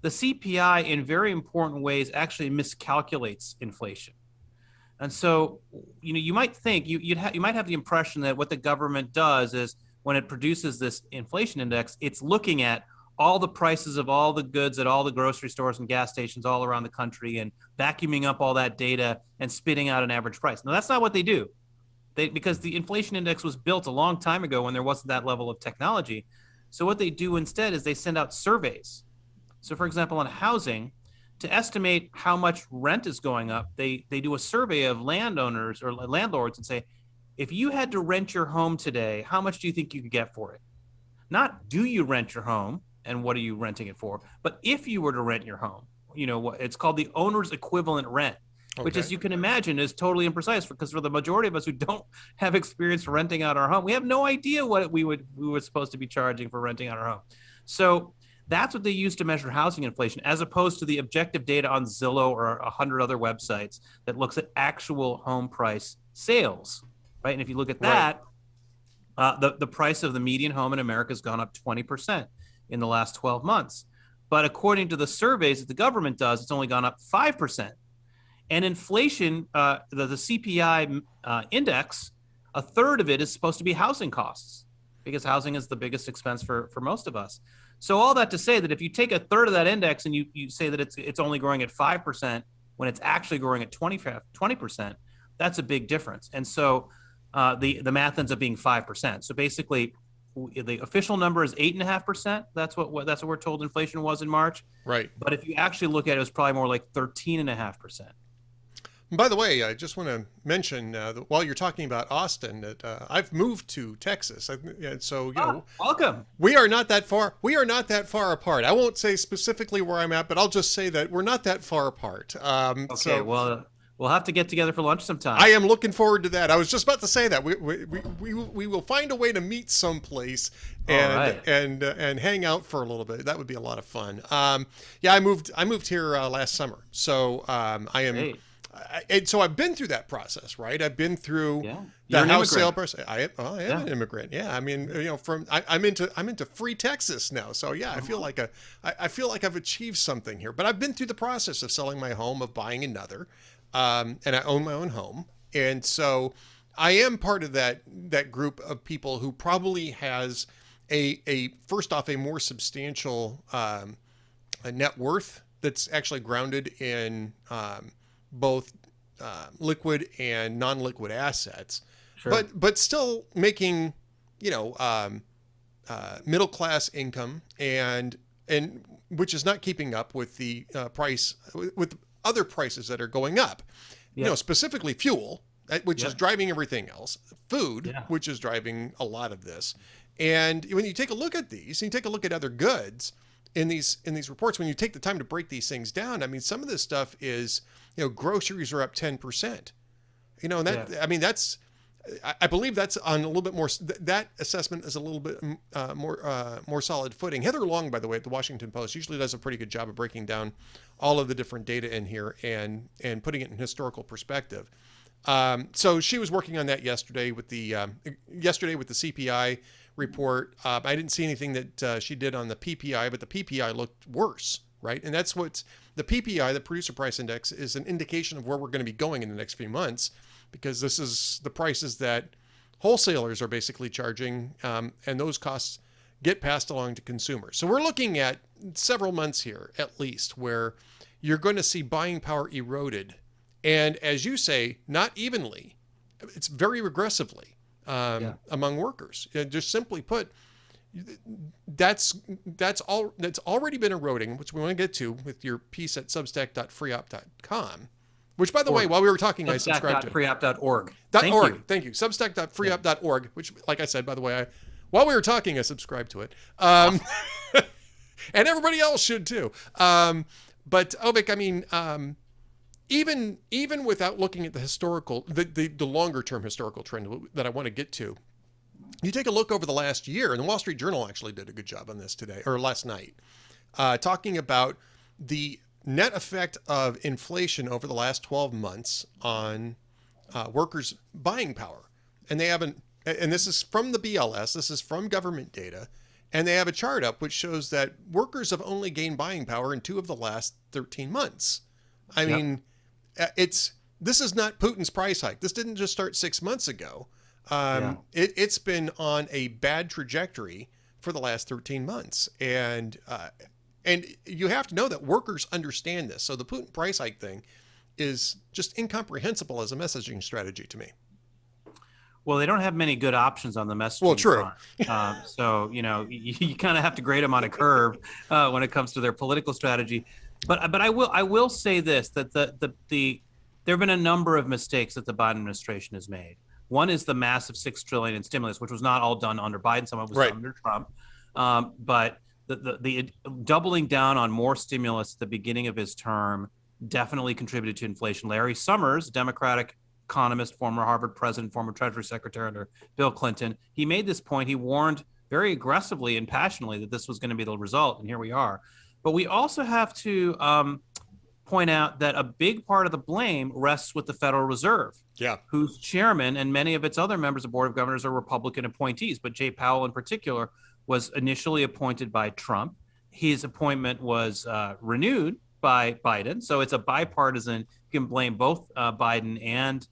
the CPI, in very important ways, actually miscalculates inflation. And so, you might think you might have the impression that what the government does is when it produces this inflation index, it's looking at all the prices of all the goods at all the grocery stores and gas stations all around the country and vacuuming up all that data and spitting out an average price. Now, that's not what they do. Because the inflation index was built a long time ago when there wasn't that level of technology. So what they do instead is they send out surveys. So, for example, on housing, to estimate how much rent is going up, they do a survey of landowners or landlords and say, if you had to rent your home today, how much do you think you could get for it? Not do you rent your home and what are you renting it for, but if you were to rent your home, it's called the owner's equivalent rent, which, as you can imagine, is totally imprecise because for the majority of us who don't have experience renting out our home, we have no idea what we were supposed to be charging for renting out our home. So that's what they use to measure housing inflation, as opposed to the objective data on Zillow or 100 other websites that looks at actual home price sales, right? And if you look at that, the price of the median home in America has gone up 20% in the last 12 months. But according to the surveys that the government does, it's only gone up 5%. And inflation, the CPI index, a third of it is supposed to be housing costs because housing is the biggest expense for most of us. So all that to say that if you take a third of that index and you say that it's only growing at 5% when it's actually growing at 20%, that's a big difference. And so the math ends up being 5%. So basically, the official number is 8.5%. That's what we're told inflation was in March. Right. But if you actually look at it, it was probably more like 13.5%. By the way, I just want to mention while you're talking about Austin that I've moved to Texas, so welcome. We are not that far. We are not that far apart. I won't say specifically where I'm at, but I'll just say that we're not that far apart. Okay. Well, we'll have to get together for lunch sometime. I am looking forward to that. I was just about to say that we will find a way to meet someplace and hang out for a little bit. That would be a lot of fun. I moved here last summer, so I am. Great. And so I've been through that process, right? I've been through the house sale process. I am an immigrant. Yeah, I mean, I'm into free Texas now. So yeah, I feel like I've achieved something here. But I've been through the process of selling my home, of buying another, and I own my own home. And so I am part of that group of people who probably has a first off a more substantial net worth that's actually grounded in both liquid and non-liquid assets, but still making middle class income and which is not keeping up with the price with other prices that are going up. Specifically fuel, which is driving everything else, food, which is driving a lot of this. And when you take a look at these, and you take a look at other goods in these reports, when you take the time to break these things down, I mean, some of this stuff is, groceries are up 10%. And that, I mean, I believe that's on a little bit more. That assessment is a little bit more solid footing. Heather Long, by the way, at the Washington Post, usually does a pretty good job of breaking down all of the different data in here and putting it in historical perspective. So she was working on that yesterday with the CPI report. I didn't see anything that she did on the PPI, but the PPI looked worse right? And that's what the PPI, the Producer Price Index, is an indication of where we're going to be going in the next few months, because this is the prices that wholesalers are basically charging, and those costs get passed along to consumers. So we're looking at several months here, at least, where you're going to see buying power eroded. And as you say, not evenly, it's very regressively among workers. Just simply put, that's already been eroding, which we want to get to with your piece at substack.freeop.com, which, by the way, while we were talking, I subscribed to substack.freeop.org. Thank you. Substack.freeop.org, which, like I said, by the way, while we were talking, I subscribed to it. And everybody else should too. But Avik, I mean, even without looking at the historical, the longer term historical trend that I want to get to, you take a look over the last year, and the Wall Street Journal actually did a good job on this today, or last night, talking about the net effect of inflation over the last 12 months on workers' buying power. And they haven't, and this is from the BLS, this is from government data, and they have a chart up which shows that workers have only gained buying power in 2 of the last 13 months. I mean, this is not Putin's price hike. This didn't just start 6 months ago. It's been on a bad trajectory for the last 13 months. And you have to know that workers understand this. So the Putin price hike thing is just incomprehensible as a messaging strategy to me. Well, they don't have many good options on the messaging front. So, you kind of have to grade them on a curve when it comes to their political strategy. But I will say this, that there have been a number of mistakes that the Biden administration has made. One is the massive $6 trillion in stimulus, which was not all done under Biden. Some of it was done under Trump. But the doubling down on more stimulus at the beginning of his term definitely contributed to inflation. Larry Summers, Democratic economist, former Harvard president, former Treasury Secretary under Bill Clinton, he made this point. He warned very aggressively and passionately that this was going to be the result, and here we are. But we also have to point out that a big part of the blame rests with the Federal Reserve, whose chairman and many of its other members of the Board of Governors are Republican appointees. But Jay Powell in particular was initially appointed by Trump. His appointment was renewed by Biden. So it's a bipartisan. You can blame both Biden and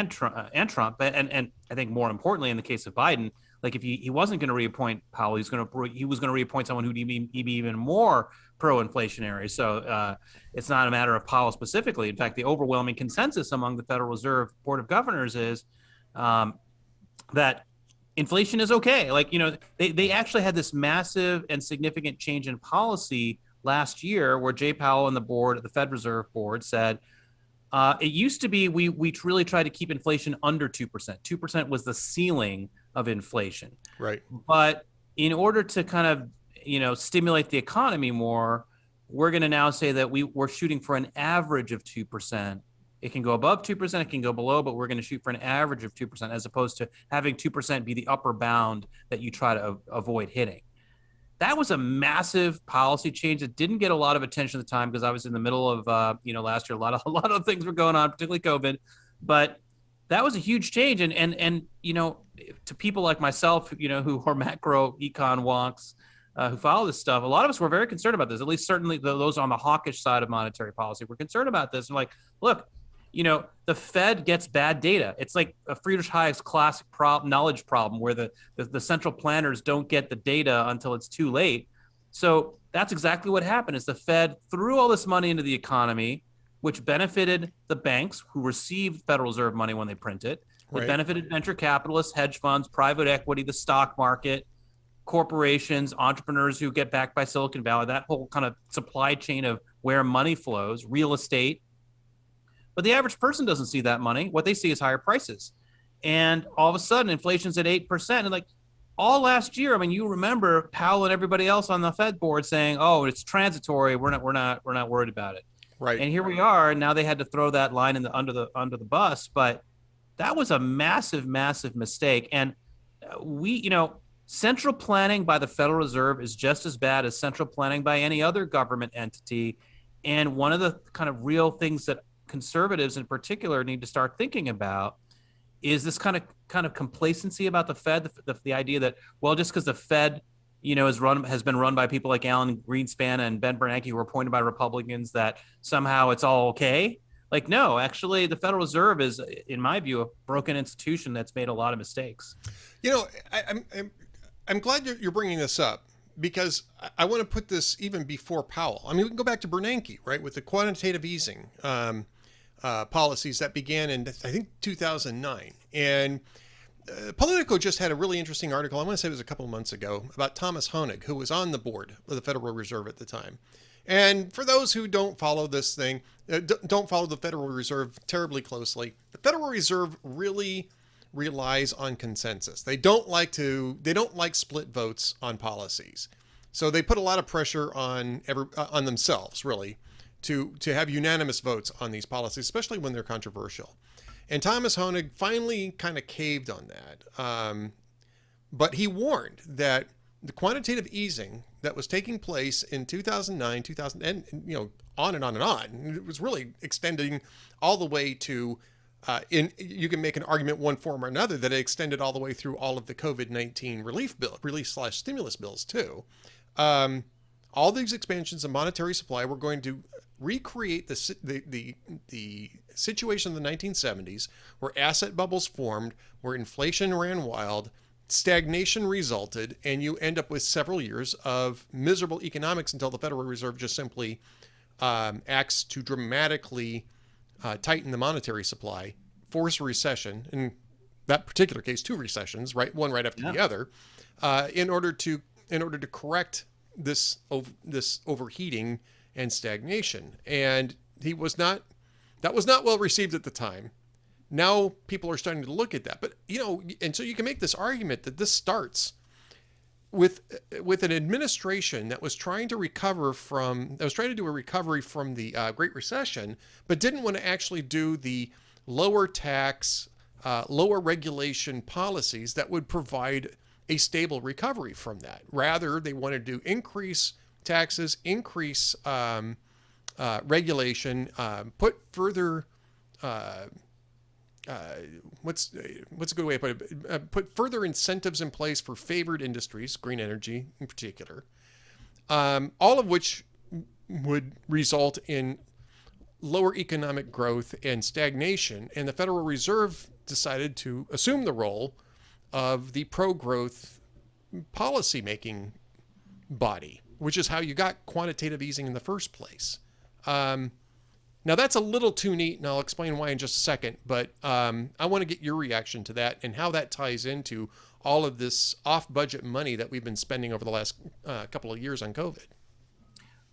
Trump. And I think more importantly, in the case of Biden, like if he wasn't going to reappoint Powell, he was going to reappoint someone who'd be even more pro-inflationary. So it's not a matter of Powell specifically. In fact, the overwhelming consensus among the Federal Reserve Board of Governors is that inflation is okay. Like, they actually had this massive and significant change in policy last year where Jay Powell and the Fed Reserve Board said, it used to be we really tried to keep inflation under 2%. 2% was the ceiling of inflation. Right. But in order to kind of, stimulate the economy more, we're going to now say that we're shooting for an average of 2%. It can go above 2%, it can go below, but we're going to shoot for an average of 2% as opposed to having 2% be the upper bound that you try to avoid hitting. That was a massive policy change that didn't get a lot of attention at the time because I was in the middle of, last year, a lot of things were going on, particularly COVID. But that was a huge change. And to people like myself, who are macro econ wonks, who follow this stuff, a lot of us were very concerned about this, at least certainly those on the hawkish side of monetary policy were concerned about this. And like, look, the Fed gets bad data. It's like a Friedrich Hayek's classic knowledge problem where the central planners don't get the data until it's too late. So that's exactly what happened is the Fed threw all this money into the economy, which benefited the banks who received Federal Reserve money when they print it. It benefited venture capitalists, hedge funds, private equity, the stock market, corporations, entrepreneurs who get backed by Silicon Valley, that whole kind of supply chain of where money flows, real estate. But the average person doesn't see that money. What they see is higher prices. And all of a sudden, inflation's at 8%. And like all last year, I mean, you remember Powell and everybody else on the Fed board saying, "Oh, it's transitory. We're not worried about it." Right. And here we are. And now they had to throw that line under the bus. But that was a massive, massive mistake. And central planning by the Federal Reserve is just as bad as central planning by any other government entity. And one of the kind of real things that conservatives in particular need to start thinking about is this kind of complacency about the Fed, the idea that, well, just because the Fed has been run by people like Alan Greenspan and Ben Bernanke, who were appointed by Republicans, that somehow it's all okay. Like, no, actually, the Federal Reserve is, in my view, a broken institution that's made a lot of mistakes. I'm glad you're bringing this up, because I want to put this even before Powell. I mean, we can go back to Bernanke, right, with the quantitative easing policies that began in, I think, 2009. And Politico just had a really interesting article, I want to say it was a couple of months ago, about Thomas Honig, who was on the board of the Federal Reserve at the time. And for those who don't follow this thing, don't follow the Federal Reserve terribly closely, the Federal Reserve really relies on consensus. They don't like split votes on policies. So they put a lot of pressure on themselves, really, to have unanimous votes on these policies, especially when they're controversial. And Thomas Honig finally kind of caved on that. But he warned that the quantitative easing that was taking place in 2009, 2000, and on and on and on, it was really extending all the way to, you can make an argument one form or another that it extended all the way through all of the COVID-19 relief/stimulus bills too. All these expansions of monetary supply were going to recreate the situation in the 1970s, where asset bubbles formed, where inflation ran wild, stagnation resulted, and you end up with several years of miserable economics until the Federal Reserve just simply acts to dramatically tighten the monetary supply, force a recession, in that particular case, 2 recessions, right, one right after the other, in order to correct this overheating and stagnation. And that was not well received at the time. Now people are starting to look at that, but and so you can make this argument that this starts with an administration that was trying to do a recovery from the Great Recession, but didn't want to actually do the lower tax, lower regulation policies that would provide a stable recovery from that. Rather, they wanted to increase taxes, increase regulation, put further what's a good way to put it? Put further incentives in place for favored industries, green energy in particular, all of which would result in lower economic growth and stagnation. And the Federal Reserve decided to assume the role of the pro-growth policy-making body, which is how you got quantitative easing in the first place. Now, that's a little too neat, and I'll explain why in just a second, but I want to get your reaction to that and how that ties into all of this off-budget money that we've been spending over the last couple of years on COVID.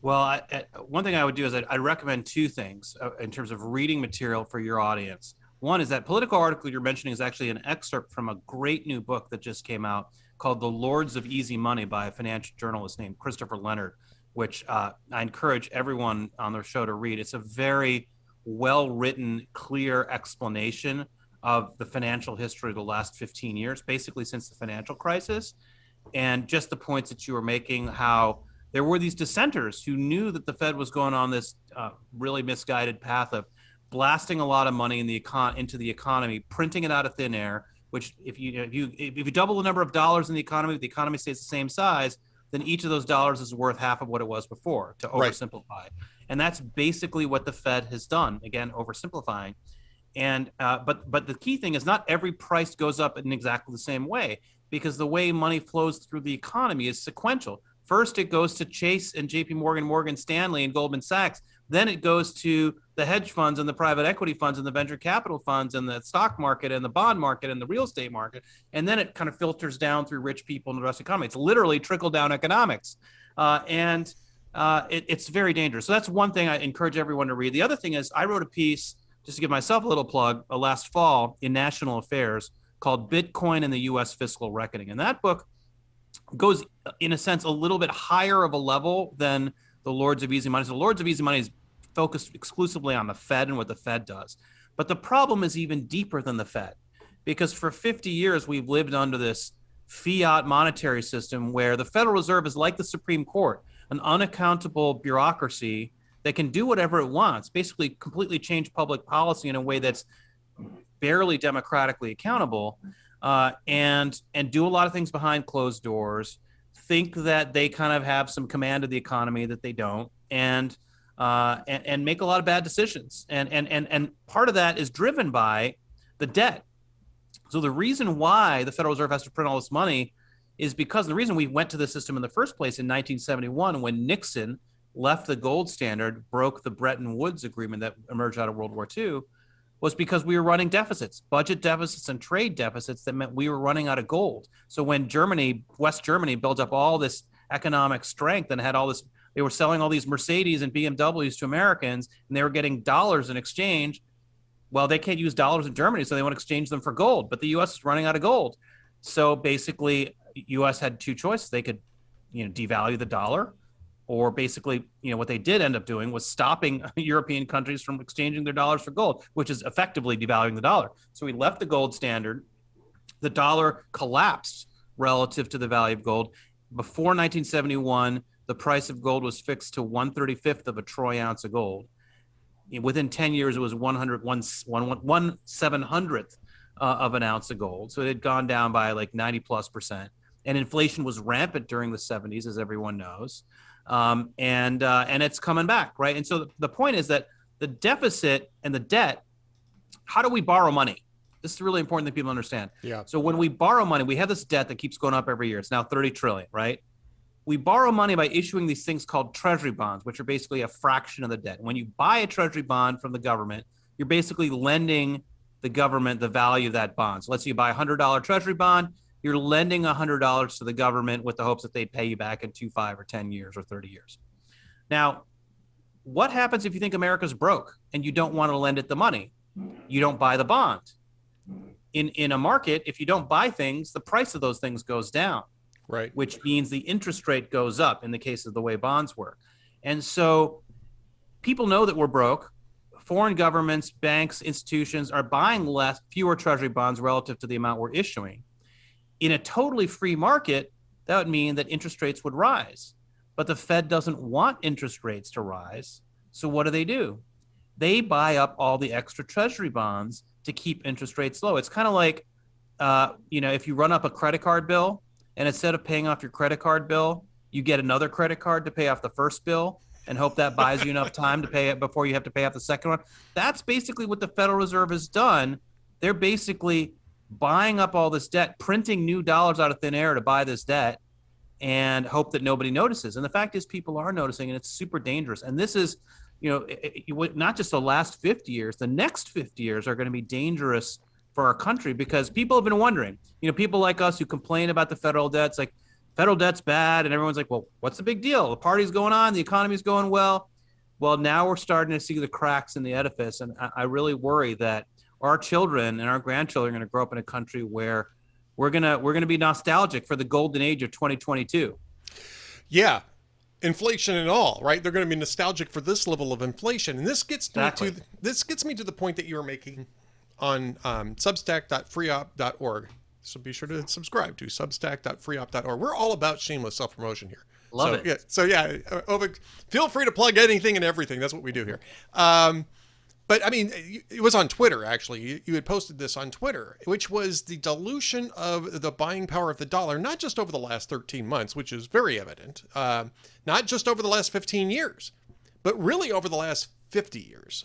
Well, one thing I would do is I'd recommend 2 things in terms of reading material for your audience. One is that Politico article you're mentioning is actually an excerpt from a great new book that just came out called The Lords of Easy Money by a financial journalist named Christopher Leonard, which I encourage everyone on their show to read. It's a very well-written, clear explanation of the financial history of the last 15 years, basically since the financial crisis, and just the points that you were making, how there were these dissenters who knew that the Fed was going on this really misguided path of blasting a lot of money into the economy, printing it out of thin air, which if you double the number of dollars in the economy stays the same size, then each of those dollars is worth half of what it was before, to oversimplify. Right. And that's basically what the Fed has done, again, oversimplifying. And but the key thing is not every price goes up in exactly the same way, because the way money flows through the economy is sequential. First, it goes to Chase and JP Morgan, Morgan Stanley, and Goldman Sachs. Then it goes to the hedge funds and the private equity funds and the venture capital funds and the stock market and the bond market and the real estate market. And then it kind of filters down through rich people and the rest of the economy. It's literally trickle-down economics. It's very dangerous. So that's one thing I encourage everyone to read. The other thing is I wrote a piece, just to give myself a little plug, last fall in National Affairs called Bitcoin and the U.S. Fiscal Reckoning. And that book goes, in a sense, a little bit higher of a level than the Lords of Easy Money. So the Lords of Easy Money is focused exclusively on the Fed and what the Fed does. But the problem is even deeper than the Fed, because for 50 years, we've lived under this fiat monetary system where the Federal Reserve is like the Supreme Court, an unaccountable bureaucracy that can do whatever it wants, basically completely change public policy in a way that's barely democratically accountable, and do a lot of things behind closed doors. think that they kind of have some command of the economy that they don't, and make a lot of bad decisions. And part of that is driven by the debt. So the reason why the Federal Reserve has to print all this money is because the reason we went to the system in the first place in 1971, when Nixon left the gold standard, broke the Bretton Woods agreement that emerged out of World War II, was because we were running deficits, budget deficits and trade deficits that meant we were running out of gold. So when West Germany built up all this economic strength and had all this, they were selling all these Mercedes and BMWs to Americans, and they were getting dollars in exchange. Well, they can't use dollars in Germany, so they want to exchange them for gold. But the U.S. is running out of gold. So basically, U.S. had two choices. They could, devalue the dollar, or basically, what they did end up doing was stopping European countries from exchanging their dollars for gold, which is effectively devaluing the dollar. So we left the gold standard. The dollar collapsed relative to the value of gold. Before 1971, the price of gold was fixed to 1/35 of a troy ounce of gold. Within 10 years, it was 1/700th of an ounce of gold. So it had gone down by like 90+%. And inflation was rampant during the 70s, as everyone knows. And it's coming back, right? And so the point is that the deficit and the debt, how do we borrow money? This is really important that people understand. Yeah. So when we borrow money, we have this debt that keeps going up every year. It's now 30 trillion, right? We borrow money by issuing these things called treasury bonds, which are basically a fraction of the debt. When you buy a treasury bond from the government, you're basically lending the government the value of that bond. So let's say you buy a $100 treasury bond, you're lending $100 to the government with the hopes that they pay you back in 2, 5, or 10 years or 30 years. Now, what happens if you think America's broke and you don't want to lend it the money? You don't buy the bond. In a market, if you don't buy things, the price of those things goes down. Right. Which means the interest rate goes up in the case of the way bonds work. And so people know that we're broke. Foreign governments, banks, institutions are buying fewer treasury bonds relative to the amount we're issuing. In a totally free market, that would mean that interest rates would rise. But the Fed doesn't want interest rates to rise. So what do? They buy up all the extra treasury bonds to keep interest rates low. It's kind of like, if you run up a credit card bill, and instead of paying off your credit card bill, you get another credit card to pay off the first bill and hope that buys you enough time to pay it before you have to pay off the second one. That's basically what the Federal Reserve has done. They're basically buying up all this debt, printing new dollars out of thin air to buy this debt and hope that nobody notices. And the fact is people are noticing, and it's super dangerous. And this is, not just the last 50 years, the next 50 years are going to be dangerous for our country, because people have been wondering, people like us who complain about the federal debt's like, federal debt's bad. And everyone's like, well, what's the big deal? The party's going on. The economy's going well. Well, now we're starting to see the cracks in the edifice. And I really worry that our children and our grandchildren are going to grow up in a country where we're going to be nostalgic for the golden age of 2022. Yeah. Inflation and all, right? They're going to be nostalgic for this level of inflation. And this gets me to the point that you were making on substack.freeop.org. So be sure to subscribe to substack.freeop.org. We're all about shameless self-promotion here. Love it. Yeah, Avik, feel free to plug anything and everything. That's what we do here. But I mean, it was on Twitter, actually. You had posted this on Twitter, which was the dilution of the buying power of the dollar, not just over the last 13 months, which is very evident, not just over the last 15 years, but really over the last 50 years.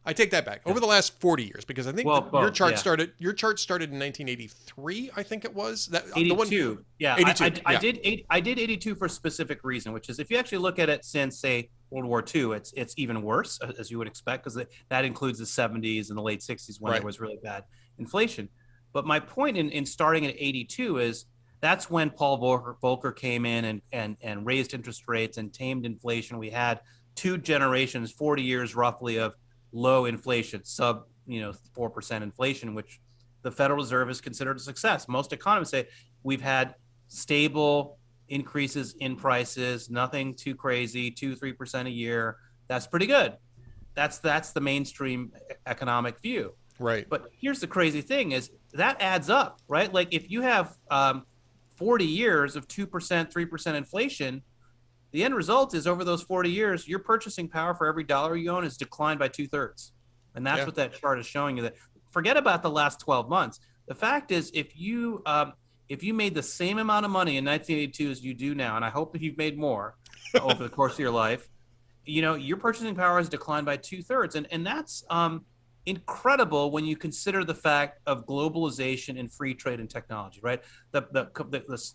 I take that back. Over the last 40 years, because I think your chart started in 1983, I think it was. 82. 82. I did 82 for a specific reason, which is if you actually look at it since, say, World War II, it's even worse, as you would expect, because that includes the 70s and the late 60s when there was really bad inflation. But my point in starting at 82 is that's when Paul Volcker came in and raised interest rates and tamed inflation. We had 2 generations, 40 years roughly of low inflation, sub 4% inflation, which the Federal Reserve is considered a success. Most economists say we've had stable increases in prices, nothing too crazy, 2-3% a year. That's pretty good. That's the mainstream economic view. Right. But here's the crazy thing is that adds up, right? Like if you have 40 years of 2%, 3% inflation, the end result is over those 40 years, your purchasing power for every dollar you own has declined by 2/3. And that's what that chart is showing you. That forget about the last 12 months. The fact is, if you if you made the same amount of money in 1982 as you do now, and I hope that you've made more over the course of your life, your purchasing power has declined by 2/3. And that's incredible when you consider the fact of globalization and free trade and technology, right? The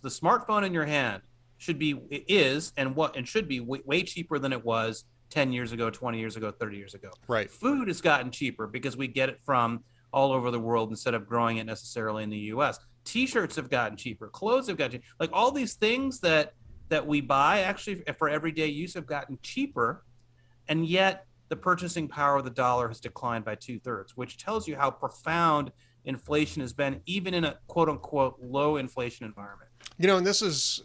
smartphone in your hand should be way cheaper than it was 10 years ago, 20 years ago, 30 years ago. Right. Food has gotten cheaper because we get it from all over the world instead of growing it necessarily in the US. T-shirts have gotten cheaper. Clothes have gotten cheaper. Like all these things that we buy actually for everyday use have gotten cheaper. And yet the purchasing power of the dollar has declined by 2/3, which tells you how profound inflation has been, even in a quote unquote low inflation environment. And this is,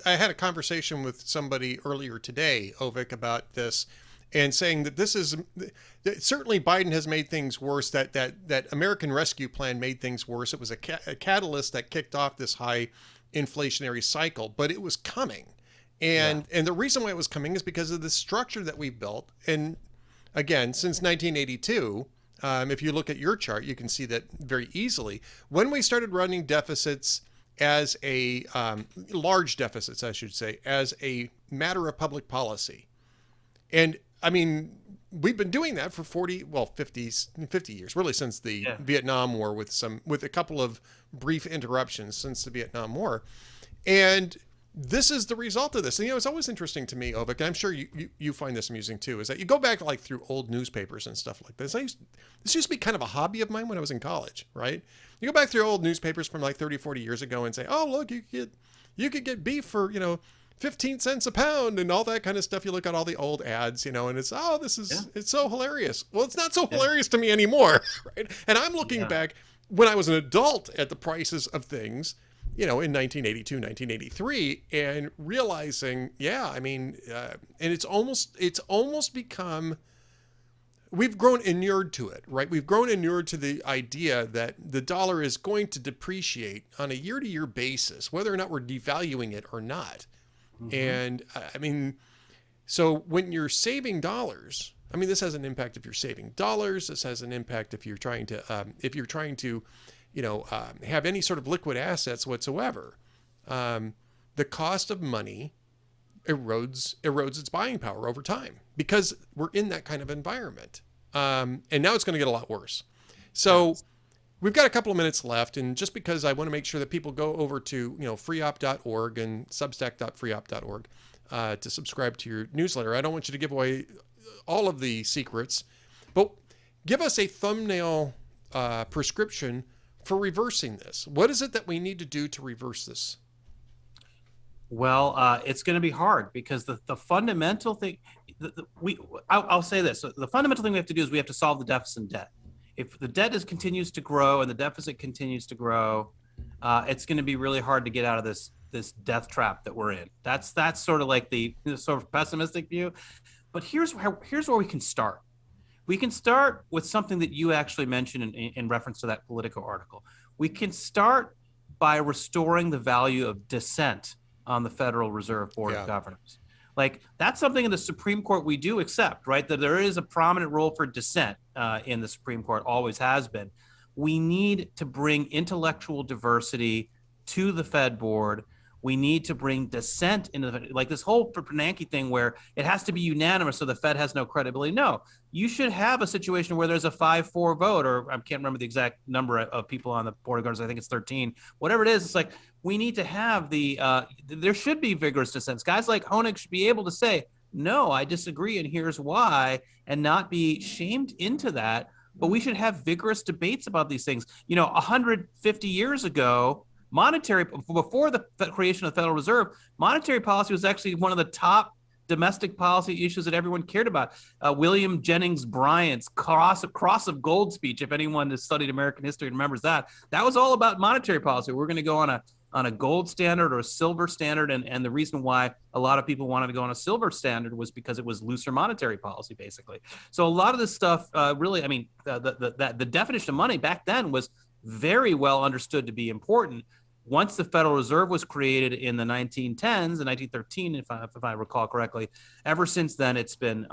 I had a conversation with somebody earlier today, Avik, about this, and saying that this is, certainly Biden has made things worse, that American Rescue Plan made things worse. It was a catalyst that kicked off this high inflationary cycle, but it was coming. And the reason why it was coming is because of the structure that we built. And again, since 1982, if you look at your chart, you can see that very easily. When we started running deficits as large deficits, I should say, as a matter of public policy. And I mean, we've been doing that for 50 years, really since the Vietnam War, with a couple of brief interruptions since the Vietnam War. And this is the result of this. And, it's always interesting to me, Avik, and I'm sure you find this amusing too, is that you go back like through old newspapers and stuff like this. This used to be kind of a hobby of mine when I was in college, right? You go back through old newspapers from like 30, 40 years ago and say, oh, look, you could get beef for, 15 cents a pound and all that kind of stuff. You look at all the old ads, and it's, it's so hilarious. Well, it's not so hilarious to me anymore, right? And I'm looking back when I was an adult at the prices of things, in 1982, 1983, and realizing, and it's almost become, we've grown inured to it, right? We've grown inured to the idea that the dollar is going to depreciate on a year-to-year basis, whether or not we're devaluing it or not. Mm-hmm. And so when you're saving dollars, this has an impact if you're saving dollars. This has an impact if you're trying to, have any sort of liquid assets whatsoever. The cost of money erodes its buying power over time because we're in that kind of environment. And now it's going to get a lot worse. So we've got a couple of minutes left. And just because I want to make sure that people go over to, freeop.org and substack.freeop.org to subscribe to your newsletter, I don't want you to give away all of the secrets, but give us a thumbnail prescription for reversing this. What is it that we need to do to reverse this? Well, it's going to be hard because the fundamental thing, I'll say this. The fundamental thing we have to do is we have to solve the deficit and debt. If the debt continues to grow and the deficit continues to grow, it's going to be really hard to get out of this death trap that we're in. That's sort of like the sort of pessimistic view. But here's where we can start. We can start with something that you actually mentioned in reference to that Politico article. We can start by restoring the value of dissent on the Federal Reserve Board of Governors. Like, that's something in the Supreme Court we do accept, right? That there is a prominent role for dissent in the Supreme Court, always has been. We need to bring intellectual diversity to the Fed board. We need to bring dissent into like this whole Bernanke thing where it has to be unanimous so the Fed has no credibility. No, you should have a situation where there's a 5-4 vote, or I can't remember the exact number of people on the board of governors. I think it's 13, whatever it is. It's like, we need to have there should be vigorous dissents. Guys like Honig should be able to say, no, I disagree, and here's why, and not be shamed into that. But we should have vigorous debates about these things. 150 years ago, before the creation of the Federal Reserve, monetary policy was actually one of the top domestic policy issues that everyone cared about. William Jennings Bryant's cross of gold speech, if anyone has studied American history and remembers that was all about monetary policy. We're going to go on a gold standard or a silver standard, and the reason why a lot of people wanted to go on a silver standard was because it was looser monetary policy, basically. So a lot of this stuff, really, the definition of money back then was very well understood to be important. Once the Federal Reserve was created in the 1910s, in 1913, if I recall correctly, ever since then it's been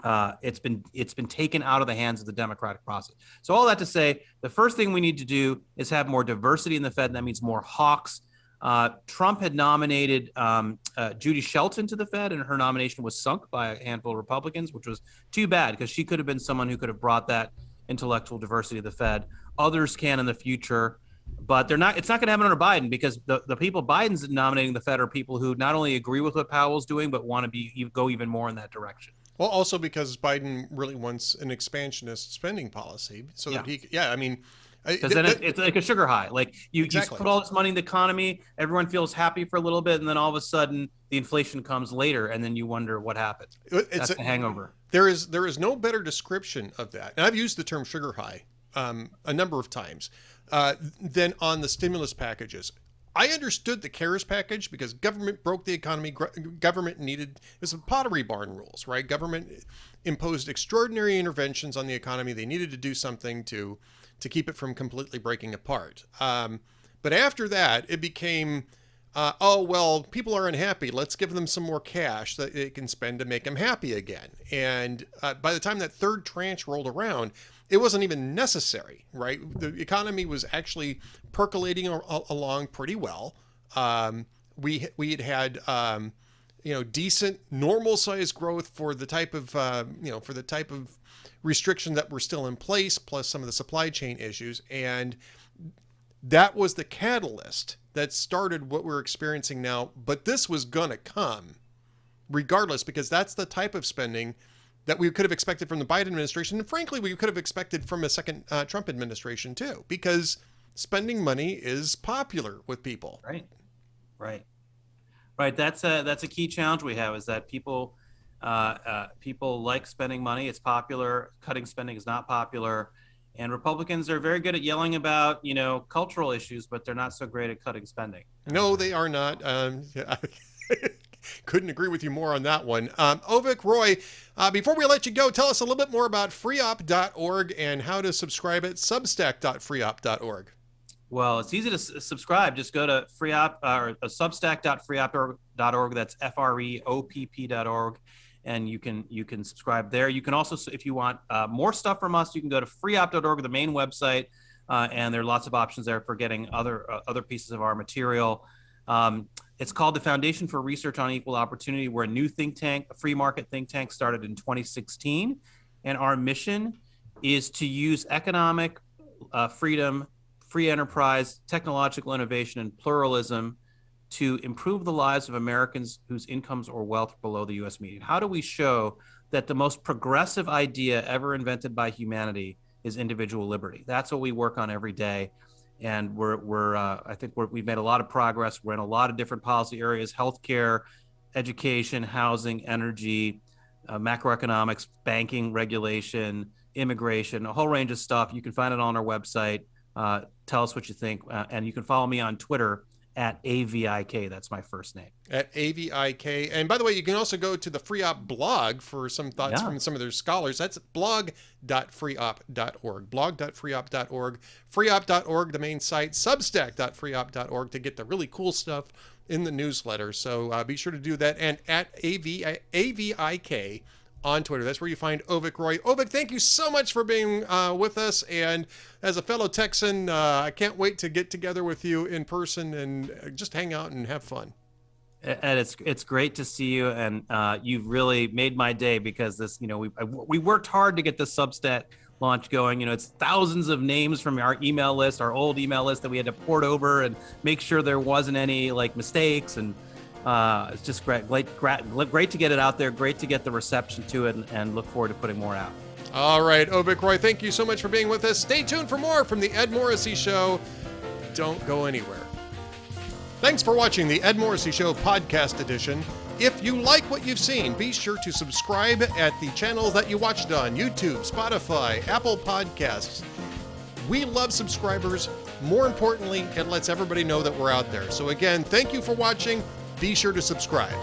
it's been taken out of the hands of the democratic process. So all that to say, the first thing we need to do is have more diversity in the Fed, and that means more hawks. Trump had nominated Judy Shelton to the Fed, and her nomination was sunk by a handful of Republicans, which was too bad because she could have been someone who could have brought that intellectual diversity to the Fed. Others can in the future, but they're not. It's not going to happen under Biden because the people Biden's nominating the Fed are people who not only agree with what Powell's doing, but want to go even more in that direction. Well, also because Biden really wants an expansionist spending policy, so that I mean, because then it's like a sugar high. Like you put all this money in the economy, everyone feels happy for a little bit, and then all of a sudden the inflation comes later, and then you wonder what happened. That's a hangover. There is no better description of that, and I've used the term sugar high a number of times than on the stimulus packages. I understood the CARES package because government broke the economy. Government it was a Pottery Barn rules, right? Government imposed extraordinary interventions on the economy. They needed to do something to keep it from completely breaking apart. But after that, it became, people are unhappy. Let's give them some more cash that they can spend to make them happy again. And by the time that third tranche rolled around, it wasn't even necessary, right? The economy was actually percolating along pretty well. We had decent normal size growth for the type of restriction that were still in place, plus some of the supply chain issues, and that was the catalyst that started what we're experiencing now. But this was gonna come regardless, because that's the type of spending that we could have expected from the Biden administration. And frankly, we could have expected from a second Trump administration too, because spending money is popular with people. Right. That's a key challenge we have, is that people like spending money. It's popular. Cutting spending is not popular. And Republicans are very good at yelling about, cultural issues, but they're not so great at cutting spending. No, they are not. Couldn't agree with you more on that one. Avik Roy, before we let you go, tell us a little bit more about freeop.org and how to subscribe at substack.freeop.org. Well, it's easy to subscribe. Just go to freeop or substack.freeop.org. That's FREOPP.org. And you can subscribe there. You can also, if you want more stuff from us, you can go to freeop.org, the main website, and there are lots of options there for getting other pieces of our material. It's called the Foundation for Research on Equal Opportunity. We're a new think tank, a free market think tank started in 2016. And our mission is to use economic freedom, free enterprise, technological innovation, and pluralism to improve the lives of Americans whose incomes or wealth are below the U.S. median. How do we show that the most progressive idea ever invented by humanity is individual liberty? That's what we work on every day. And I think we've made a lot of progress. We're in a lot of different policy areas: healthcare, education, housing, energy, macroeconomics, banking, regulation, immigration, a whole range of stuff. You can find it on our website. Tell us what you think. And you can follow me on Twitter at AVIK. That's my first name. At AVIK. And by the way, you can also go to the FreeOp blog for some thoughts from some of their scholars. That's blog.freeop.org. Blog.freeop.org. Freeop.org, the main site. Substack.freeop.org to get the really cool stuff in the newsletter. So be sure to do that. And at AVIK on Twitter. That's where you find Avik Roy. Avik, thank you so much for being with us. And as a fellow Texan, I can't wait to get together with you in person and just hang out and have fun. And it's great to see you. And you've really made my day, because this, we worked hard to get the Substack launch going. It's thousands of names from our email list, our old email list, that we had to port over and make sure there wasn't any mistakes. And it's just great to get it out there. Great to get the reception to it, and look forward to putting more out. All right, Avik Roy, thank you so much for being with us. Stay tuned for more from the Ed Morrissey Show. Don't go anywhere. Thanks for watching the Ed Morrissey Show podcast edition. If you like what you've seen, be sure to subscribe at the channels that you watched on: YouTube, Spotify, Apple Podcasts. We love subscribers. More importantly, it lets everybody know that we're out there. So again, thank you for watching. Be sure to subscribe.